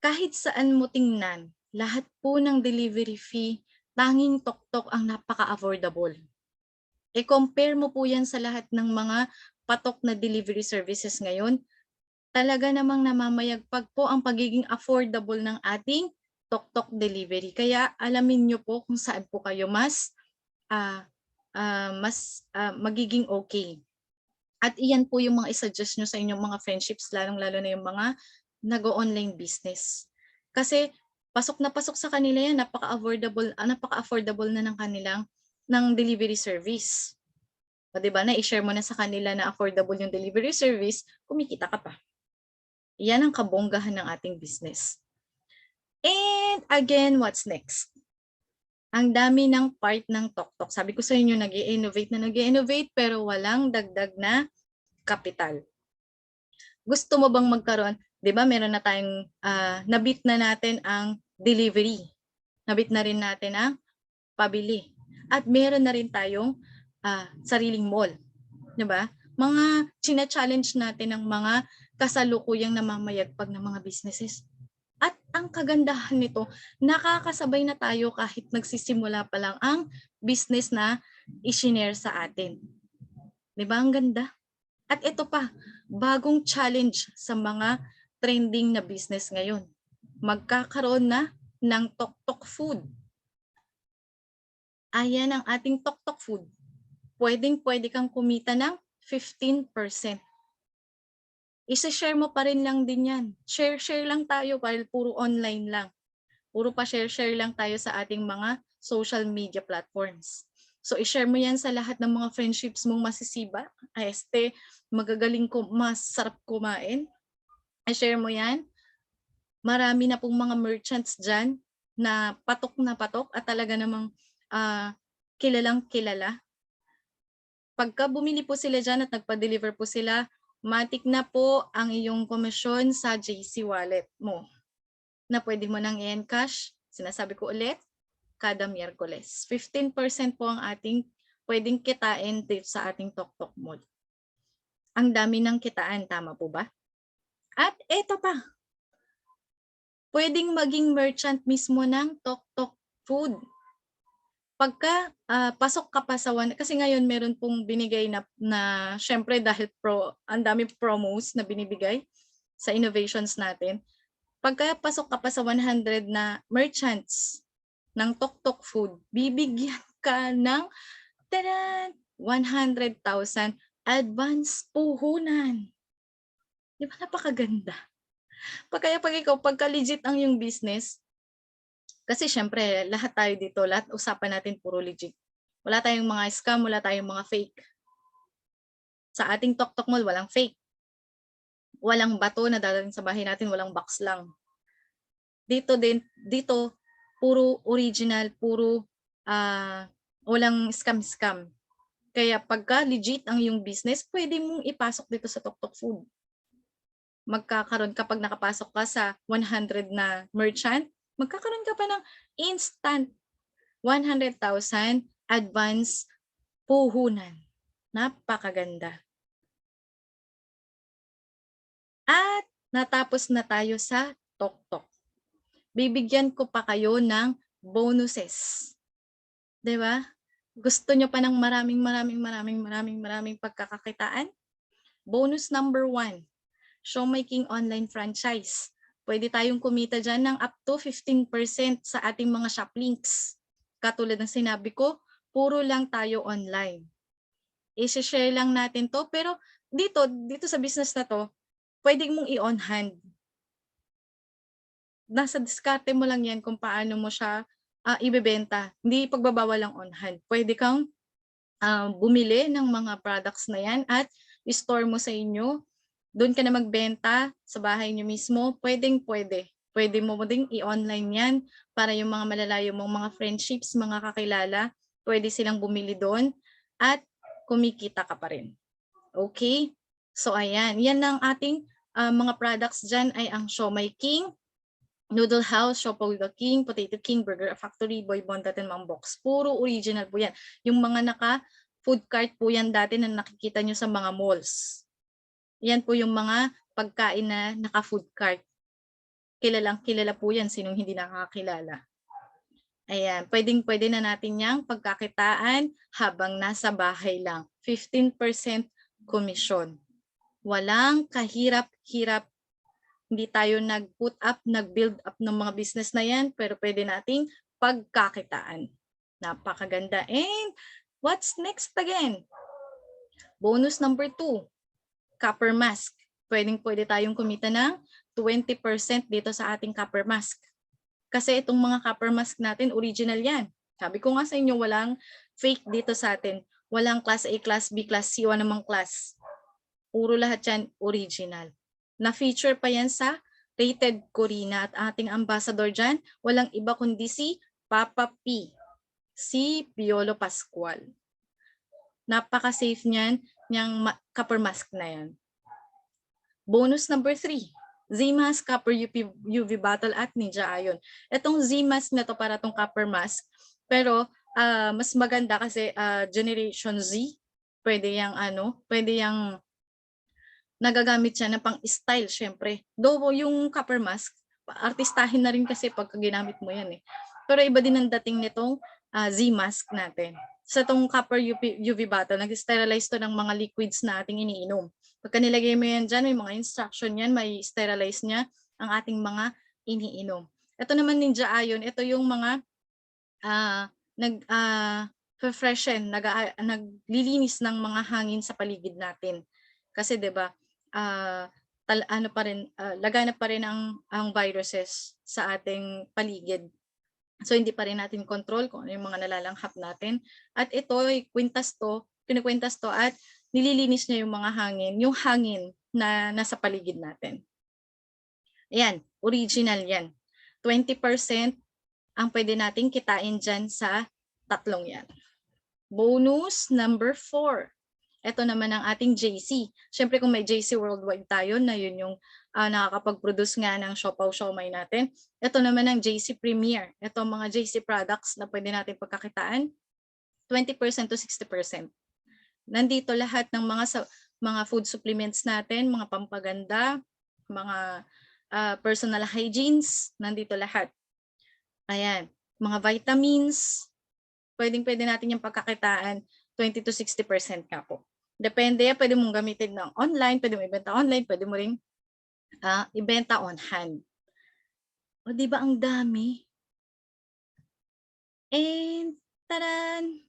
Kahit saan mo tingnan, lahat po ng delivery fee, tanging Tok-Tok ang napaka-affordable. I-compare mo po yan sa lahat ng mga patok na delivery services ngayon, talaga namang namamayagpag po ang pagiging affordable ng ating Tok-Tok delivery. Kaya alamin nyo po kung saan po kayo mas magiging okay. At iyan po yung mga isa-suggest nyo sa inyong mga friendships, lalong-lalo na yung mga nag-o-online business. Kasi pasok na pasok sa kanila yan, napaka-affordable na ng kanilang delivery service. O diba, na-share mo na sa kanila na affordable yung delivery service, kumikita ka pa. Yan ang kabonggahan ng ating business. And again, what's next? Ang dami ng part ng Tok-Tok. Sabi ko sa inyo, nag-i-innovate pero walang dagdag na kapital. Gusto mo bang magkaroon? 'Di ba meron na tayong nabit na natin ang delivery. Nabit na rin natin ang pabili. At meron na rin tayong sariling mall. Diba? Mga china-challenge natin ng mga kasalukuyang namamayagpag ng mga businesses. At ang kagandahan nito, nakakasabay na tayo kahit nagsisimula pa lang ang business na i-share sa atin. Diba? Ang ganda. At ito pa, bagong challenge sa mga trending na business ngayon. Magkakaroon na ng Tok-Tok Food. Ayan ang ating Tok-Tok Food. Pwedeng-pwede kang kumita ng 15%. Isa-share mo pa rin lang din yan. Share lang tayo dahil puro online lang. Puro pa share lang tayo sa ating mga social media platforms. So, i-share mo yan sa lahat ng mga friendships mong masisiba. Magagaling ko, masarap kumain. I-share mo yan. Marami na pong mga merchants dyan na patok at talaga namang kilalang kilala. Pagka bumili po sila dyan at nagpa-deliver po sila, matik na po ang iyong komisyon sa JC Wallet mo na pwede mo nang i-encash. Sinasabi ko ulit, kada Miyerkules. 15% po ang ating pwedeng kitain dito sa ating Tok-Tok Mall. Ang dami ng kitaan, tama po ba? At eto pa, pwedeng maging merchant mismo ng Tok-Tok Food. Pagka pasok ka pa sa kasi ngayon meron pong binigay na syempre dahil ang dami promos na binibigay sa innovations natin. Pagka pasok ka pa sa 100 na merchants ng Tok-Tok Food, bibigyan ka ng 100,000 advance puhunan. Di ba napakaganda? Pagka legit ang yung business, kasi syempre, lahat tayo dito, lahat usapan natin puro legit. Wala tayong mga scam, wala tayong mga fake. Sa ating Tok-Tok Mall, walang fake. Walang bato na dadating sa bahay natin, walang box lang. Dito puro original, puro walang scam. Kaya pagka legit ang yung business, pwede mong ipasok dito sa Tok-Tok Food. Magkakaroon kapag nakapasok ka sa 100 na merchant, magkakaroon ka pa ng instant 100,000 advance puhunan. Napakaganda. At natapos na tayo sa Tok-Tok. Bibigyan ko pa kayo ng bonuses. 'Di ba? Gusto nyo pa ng maraming pagkakakitaan? Bonus number 1, showmaking online franchise. Pwede tayong kumita dyan ng up to 15% sa ating mga shop links. Katulad ng sinabi ko, puro lang tayo online. I-share lang natin to, pero dito sa business na to, pwede mong i-on hand. Nasa diskarte mo lang yan kung paano mo siya ibebenta. Hindi pagbabawal ang on hand. Pwede kang bumili ng mga products na yan at i-store mo sa inyo. Doon ka na magbenta sa bahay niyo mismo, pwede. Pwede mo ding i-online yan para yung mga malalayo mong mga friendships, mga kakilala, pwede silang bumili doon at kumikita ka pa rin. Okay? So ayan, yan ang ating mga products dyan ay ang Siomai King, Noodle House, Siopaw the King, Potato King, Burger Factory, Boy Bondat, and Mang Box. Puro original po yan. Yung mga naka-food cart po yan dati na nakikita nyo sa mga malls. Yan po yung mga pagkain na naka-food cart. Kilala po yan, sinong hindi nakakilala. Ayan, pwede na natin yang pagkakitaan habang nasa bahay lang. 15% commission. Walang kahirap-hirap. Hindi tayo nag-build up ng mga business na yan, pero pwede nating pagkakitaan. Napakaganda. And what's next again? Bonus number 2. Copper mask. Pwede tayong kumita ng 20% dito sa ating copper mask. Kasi itong mga copper mask natin, original yan. Sabi ko nga sa inyo, walang fake dito sa atin. Walang class A, class B, class C, o namang class. Puro lahat yan original. Na-feature pa yan sa Rated Corina at ating ambassador dyan, walang iba kundi si Papa P. Si Piolo Pascual. Napaka-safe niyan, niyang copper mask na yan. Bonus number 3, Z-Mask Copper UV Bottle at Ninja Iron. Itong Z-Mask na to para tong copper mask, pero mas maganda kasi Generation Z, pwede yang pwede yang nagagamit siya na pang-style syempre. Though yung copper mask, artistahin na rin kasi pagka ginamit mo yan eh. Pero iba din ang dating nitong Z mask natin. Sa tong copper UV bottle, nag-sterilize to ng mga liquids na ating iniinom. Pagka nilagay mo yan dyan, may mga instruction yan, may sterilize niya ang ating mga iniinom. Ito naman Ninja Ion, ito yung mga freshen, naglilinis ng mga hangin sa paligid natin. Kasi 'di ba, laganap pa rin ang viruses sa ating paligid. So hindi pa rin natin control kung ano yung mga nalalanghap natin. At ito, kinukwintas to at nililinis niya yung mga hangin, yung hangin na nasa paligid natin. Ayan, original yan. 20% ang pwede nating kitain dyan sa tatlong yan. Bonus number 4. Ito naman ang ating JC. Siyempre kung may JC Worldwide tayo na yun yung nakakapag-produce nga ng siopaw-siomay natin. Ito naman ang JC Premier. Ito mga JC products na pwede natin pagkakitaan. 20% to 60%. Nandito lahat ng mga food supplements natin, mga pampaganda, mga personal hygienes, nandito lahat. Ayan, mga vitamins, pwede natin yung pagkakitaan 20 to 60% nga po. Depende, pwede mong gamitin ng online, pwede mo ibenta online, pwede mo ring ibenta on hand. O di ba ang dami? And taran!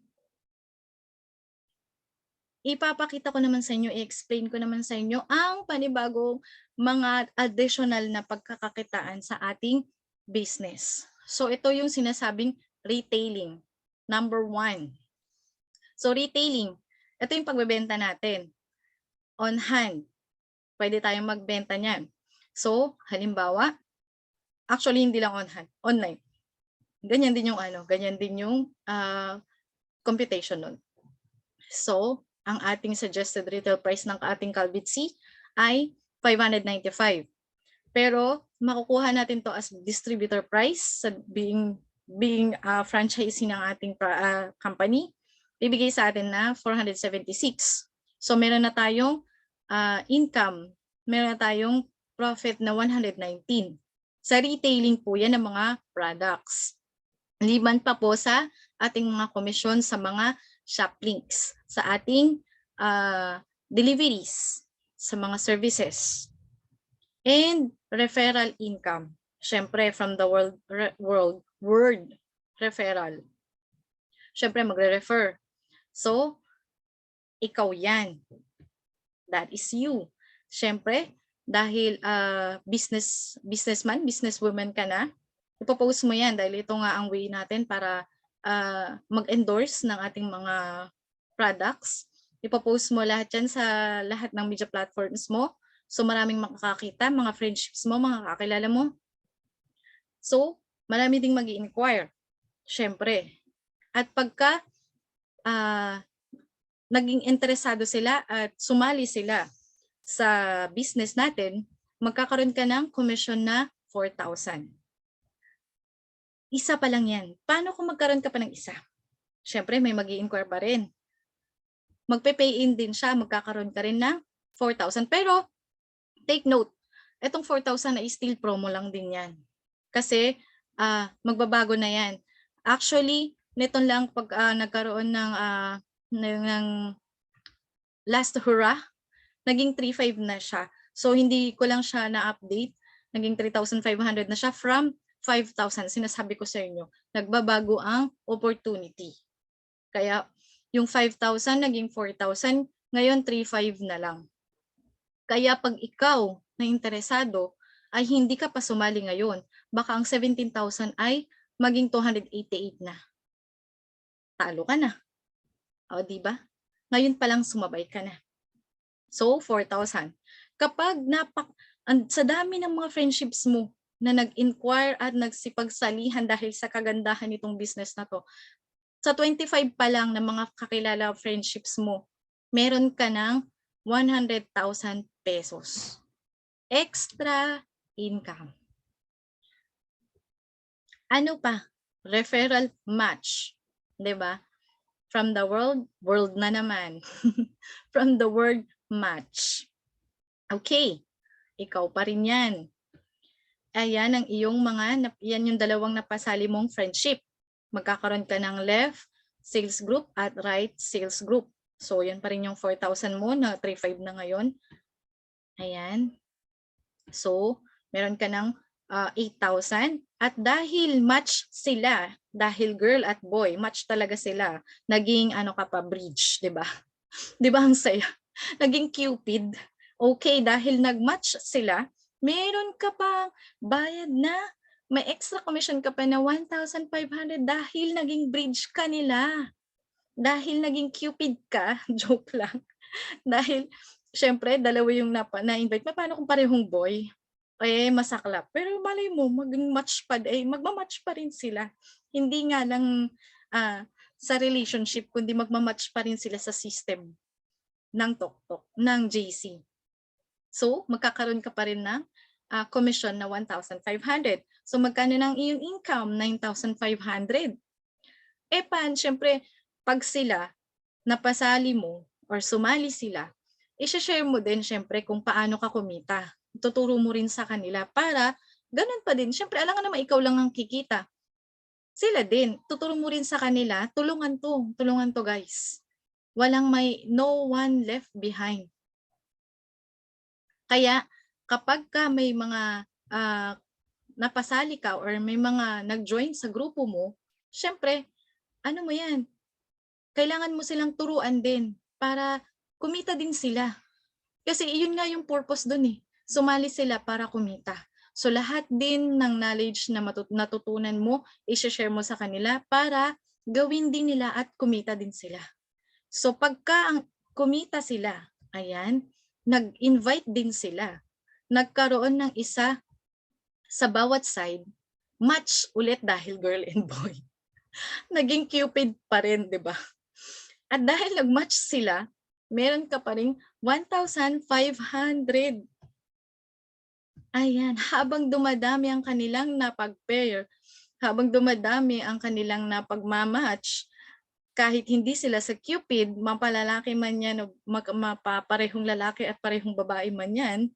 Ipapakita ko naman sa inyo, i-explain ko naman sa inyo ang panibagong mga additional na pagkakakitaan sa ating business. So ito yung sinasabing retailing. Number 1. So retailing, ito yung pagbebenta natin. On hand, pwede tayong magbenta niyan. So halimbawa, actually hindi lang on hand, online. Ganyan din yung computation nun. So ang ating suggested retail price ng ating Calbit-C ay 595. Pero makukuha natin to as distributor price sa being franchisee ng ating company. Bibigay sa atin na 476. So meron na tayong income, meron na tayong profit na 119. Sa retailing po yan ng mga products. Liban pa po sa ating mga komisyon sa mga shop links, sa ating deliveries, sa mga services. And referral income. Siyempre from the word referral. Siyempre magre-refer. So, ikaw yan. That is you. Siyempre, dahil businessman, businesswoman ka na, ipopost mo yan dahil ito nga ang way natin para mag-endorse ng ating mga products. Ipopost mo lahat yan sa lahat ng media platforms mo. So maraming makakakita, mga friendships mo, mga kakilala mo. So marami ding mag-i-inquire. Siyempre. At pagka naging interesado sila at sumali sila sa business natin, magkakaroon ka ng commission na 4,000. Isa pa lang yan. Paano kung magkaroon ka pa ng isa? Siyempre, may mag-i-inquire pa rin. Magpe-pay in din siya, magkakaroon ka rin ng 4,000. Pero, take note, itong 4,000 na still promo lang din yan. Kasi, magbabago na yan. Actually, nito lang pag nagkaroon ng last hurrah, naging 3,500 na siya. So, hindi ko lang siya na-update. Naging 3,500 na siya from 5,000. Sinasabi ko sa inyo, nagbabago ang opportunity. Kaya, yung 5,000 naging 4,000, ngayon 3,500 na lang. Kaya pag ikaw na interesado ay hindi ka pa sumali ngayon, baka ang 17,000 ay maging 288 na. Talo ka na. O, di ba? Ngayon pa lang sumabay ka na. So, 4,000. Kapag sa dami ng mga friendships mo na nag-inquire at nagsipagsalihan dahil sa kagandahan nitong business na to, sa 25 pa lang ng mga kakilala friendships mo, meron ka ng 100,000 pesos. Extra income. Ano pa? Referral match. 'di ba? From the world na naman. From the word match. Okay, ikaw pa rin yan. Ayan ang iyong yan yung dalawang napasali mong friendship. Magkakaroon ka ng left sales group at right sales group. So, yan pa rin yung 4,000 mo na 3,500 na ngayon. Ayan. So, meron ka ng 8,000. At dahil match sila, dahil girl at boy, match talaga sila, naging ano ka pa, bridge, di ba? Di ba ang saya? Naging Cupid. Okay, dahil nag-match sila, meron ka pa bayad na, may extra commission ka pa na 1,500 dahil naging bridge ka nila. Dahil naging Cupid ka, joke lang. Dahil, syempre, dalawa yung na-invite mo. Paano kung parehong boy? Masaklap. Pero malay mo, mag-match pa, magmamatch pa rin sila. Hindi nga lang sa relationship, kundi magmamatch pa rin sila sa system ng TokTok, ng JC. So, magkakaroon ka pa rin ng commission na 1,500. So, magkano ng iyong income? 9,500. Syempre, pag sila napasali mo or sumali sila, i-share mo din syempre kung paano ka kumita. Tuturo mo rin sa kanila para ganun pa din. Syempre, alam nga naman ikaw lang ang kikita. Sila din, tuturo mo rin sa kanila, tulungan to guys. No one left behind. Kaya kapag ka may mga napasali ka or may mga nag-join sa grupo mo, syempre, ano mo yan, kailangan mo silang turuan din para kumita din sila. Kasi yun nga yung purpose dun eh. Sumali sila para kumita. So lahat din ng knowledge na natutunan mo, i-share mo sa kanila para gawin din nila at kumita din sila. So pagka kumita sila, ayan, nag-invite din sila. Nagkaroon ng isa sa bawat side, match ulit dahil girl and boy. Naging Cupid pa rin, di ba? At dahil nag-match sila, meron ka pa rin 1,500. Ayan, habang dumadami ang kanilang napag-pair, habang dumadami ang kanilang napagmamatch, kahit hindi sila sa Cupid, mapalalaki man yan o mapaparehong lalaki at parehong babae man yan,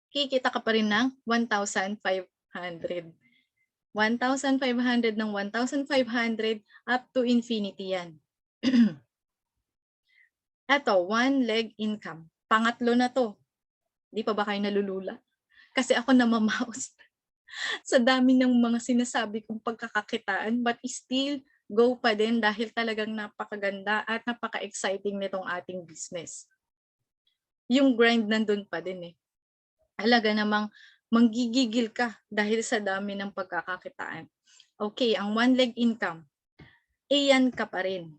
kikita ka pa rin ng 1,500. 1,500 ng 1,500 up to infinity yan. Eto, one leg income. Pangatlo na to. Di pa ba kayo nalulula? Kasi ako namamaos sa dami ng mga sinasabi kong pagkakakitaan, but still go pa din dahil talagang napakaganda at napaka-exciting nitong ating business. Yung grind nandun pa din eh. Alaga namang manggigigil ka dahil sa dami ng pagkakakitaan. Okay, ang one leg income, iyan ka pa rin.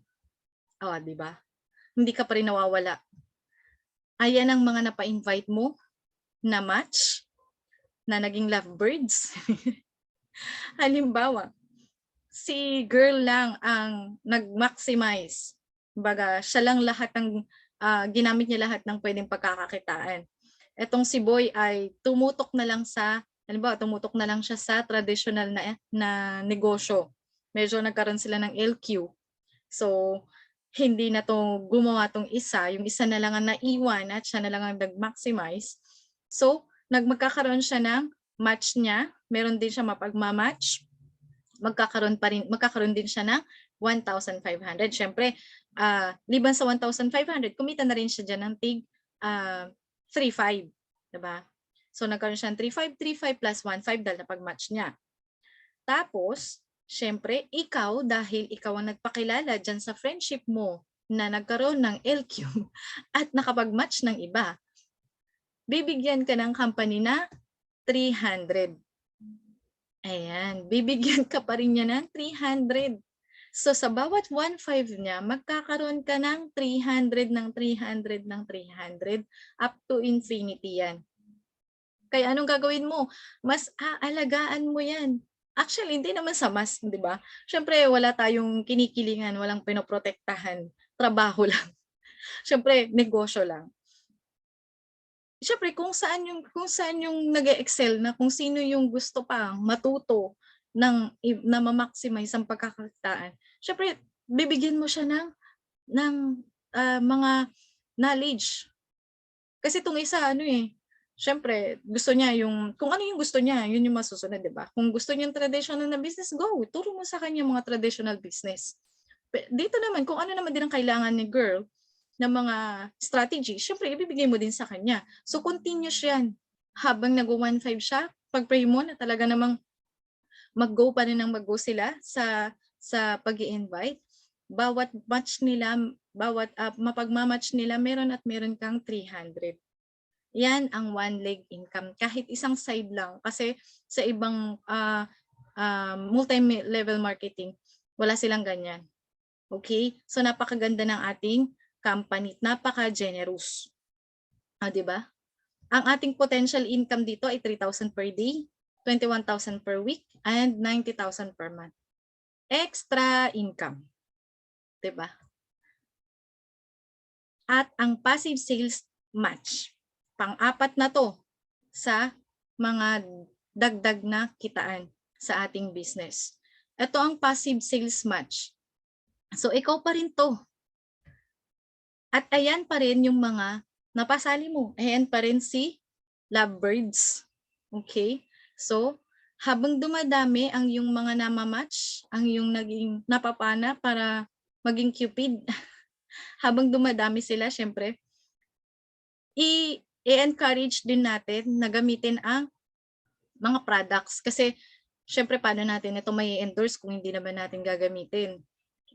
Di ba? Hindi ka pa rin nawawala. Ayan ang mga napa-invite mo na match, na naging lovebirds. Halimbawa, si girl lang ang nag-maximize. Baga, siya lang lahat ng, ginamit niya lahat ng pwedeng pagkakakitaan. Etong si boy ay tumutok na lang siya sa traditional na negosyo. Medyo nagkaroon sila ng LQ. So, hindi na to gumawa tong isa, yung isa na lang ang naiwan at siya na lang ang nag-maximize. So, magkakaroon siya ng match niya, meron din siya mapagmamatch, magkakaroon din siya ng 1,500. Syempre, liban sa 1,500, kumita na rin siya dyan ng tig 3,500. Diba? So, nagkaroon siya ng 3,500 plus 1,500 dahil napag-match niya. Tapos, syempre, dahil ikaw ang nagpakilala dyan sa friendship mo na nagkaroon ng LQ at nakapag-match ng iba, bibigyan ka ng company na 300. Ayan, bibigyan ka pa rin niya ng 300. So sa bawat 1,500 niya, magkakaroon ka ng 300 ng 300 ng 300 up to infinity yan. Kaya anong gagawin mo? Mas aalagaan mo yan. Actually, hindi naman sa mas, di ba? Syempre, wala tayong kinikilingan, walang pinoprotektahan. Trabaho lang. Syempre, negosyo lang. Syempre, kung saan yung nag-excel na, kung sino yung gusto pa matuto na ma-maximize ang pagkakakitaan, syempre bibigyan mo siya ng mga knowledge. Kasi itong isa syempre gusto niya kung ano yung gusto niya, yun yung masusunod, 'di ba? Kung gusto niya yung traditional na business, go, turo mo sa kanya mga traditional business. Dito naman kung ano naman din ang kailangan ni girl na mga strategy, syempre ibibigay mo din sa kanya. So continuous 'yan. Habang nag-1-5 siya, pag-pray mo na talaga namang mag-go pa rin ng mag-go sila sa pag-i-invite. Bawat match nila, mapagmamatch nila, meron kang 300. Yan ang one leg income. Kahit isang side lang. Kasi sa ibang multi-level marketing, wala silang ganyan. Okay? So napakaganda ng ating company. Napaka-generous. Di ba? Ang ating potential income dito ay 3,000 per day, 21,000 per week, and 90,000 per month. Extra income. Di ba? At ang passive sales match. Pang-apat na to sa mga dagdag na kitaan sa ating business. Ito ang passive sales match. So ikaw pa rin to. At ayan pa rin yung mga napasali mo. Ayan pa rin si Lovebirds. Okay? So, habang dumadami ang yung mga namamatch, ang yung naging napapana para maging Cupid, habang dumadami sila, syempre, i-encourage din natin na gamitin ang mga products. Kasi, syempre, paano natin ito may endorse kung hindi naman natin gagamitin?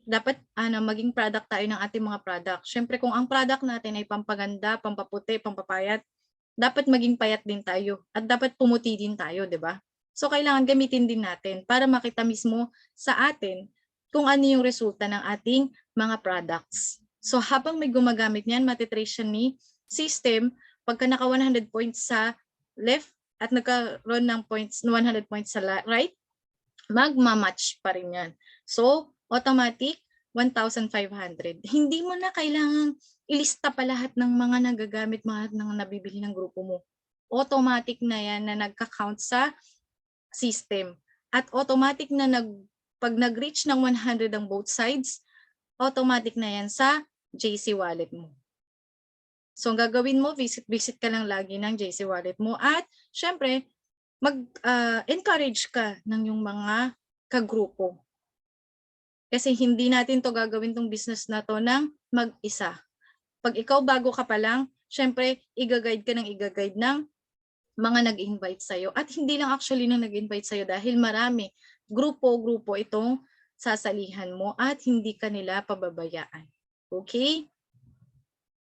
Dapat maging product tayo ng ating mga product. Syempre, kung ang product natin ay pampaganda, pampaputi, pampapayat, dapat maging payat din tayo at dapat pumuti din tayo, 'di ba? So kailangan gamitin din natin para makita mismo sa atin kung ano yung resulta ng ating mga products. So habang may gumagamit niyan, matitrace siya ni system, pagka naka 100 points sa left at nagkaroon ng 100 points sa right, magma-match pa rin yan. So automatic 1,500. Hindi mo na kailangang ilista pa lahat ng mga nagagamit, lahat ng nabibili ng grupo mo. Automatic na yan na nagka-count sa system. At automatic na pag nag-reach ng 100 ang both sides, automatic na yan sa JC Wallet mo. So ang gagawin mo, visit ka lang lagi ng JC Wallet mo at syempre, mag-encourage ka ng yung mga kagrupo. Kasi hindi natin to gagawin tong business na to ng mag-isa. Pag ikaw bago ka pa lang, syempre, i-guide ka ng mga nag-invite sa'yo. At hindi lang actually na nag-invite sa'yo dahil marami, grupo-grupo itong sasalihan mo at hindi ka nila pababayaan. Okay?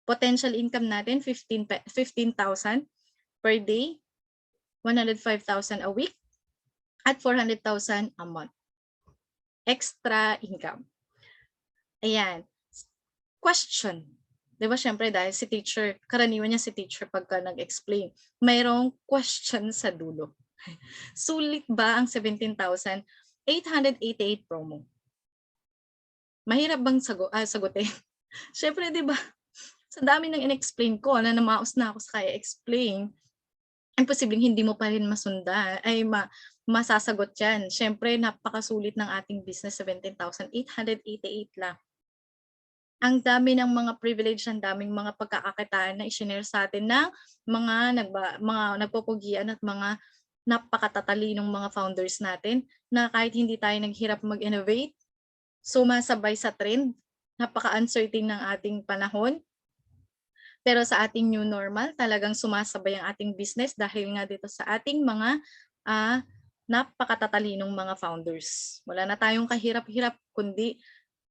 Potential income natin, 15,000 per day, 105,000 a week, at 400,000 a month. Extra income. Ayan. Question. Di ba, syempre, dahil si teacher, karaniwan niya si teacher pagka nag-explain, mayroong question sa dulo. Sulit ba ang 17,888 promo? Mahirap bang sagutin? Syempre, di ba, sa dami ng in-explain ko, na namaos na ako sa kaya explain, imposibleng hindi mo pa rin masasagot yan. Syempre, napakasulit ng ating business, 17,888 lang. Ang dami ng mga privilege, ang daming mga pagkakakitaan na i-share sa atin ng mga nagpupugian at mga napakatatalinong mga founders natin na kahit hindi tayo naghirap mag-innovate, sumasabay sa trend, napaka-uncertain ng ating panahon. Pero sa ating new normal, talagang sumasabay ang ating business dahil nga dito sa ating mga napakatatalinong mga founders. Wala na tayong kahirap-hirap, kundi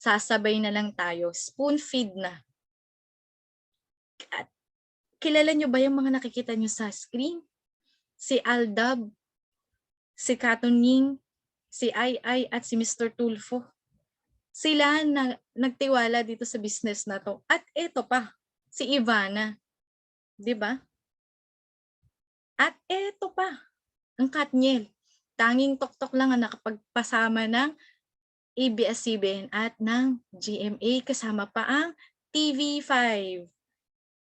sasabay na lang tayo. Spoon feed na. At kilala nyo ba yung mga nakikita nyo sa screen? Si Aldab, si Katuning, si Ai at si Mr. Tulfo. Sila na nagtiwala dito sa business na to. At ito pa, si Ivana. 'Di ba? At ito pa, ang Katniel. Tanging Toktok lang ang nakapagpasama ng ABS-CBN at ng GMA kasama pa ang TV5.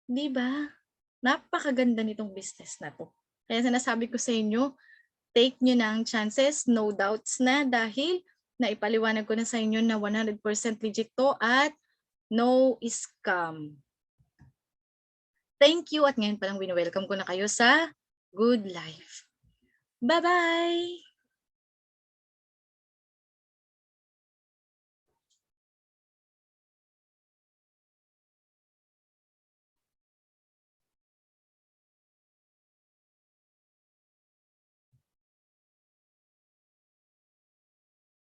'Di ba? Napakaganda nitong business na to. Kaya sinasabi ko sa inyo, take nyo na ang chances, no doubts na dahil na ipaliwanag ko na sa inyo na 100% legit to at no scam. Thank you at ngayon palang wini-welcome ko na kayo sa Good Life. Bye-bye!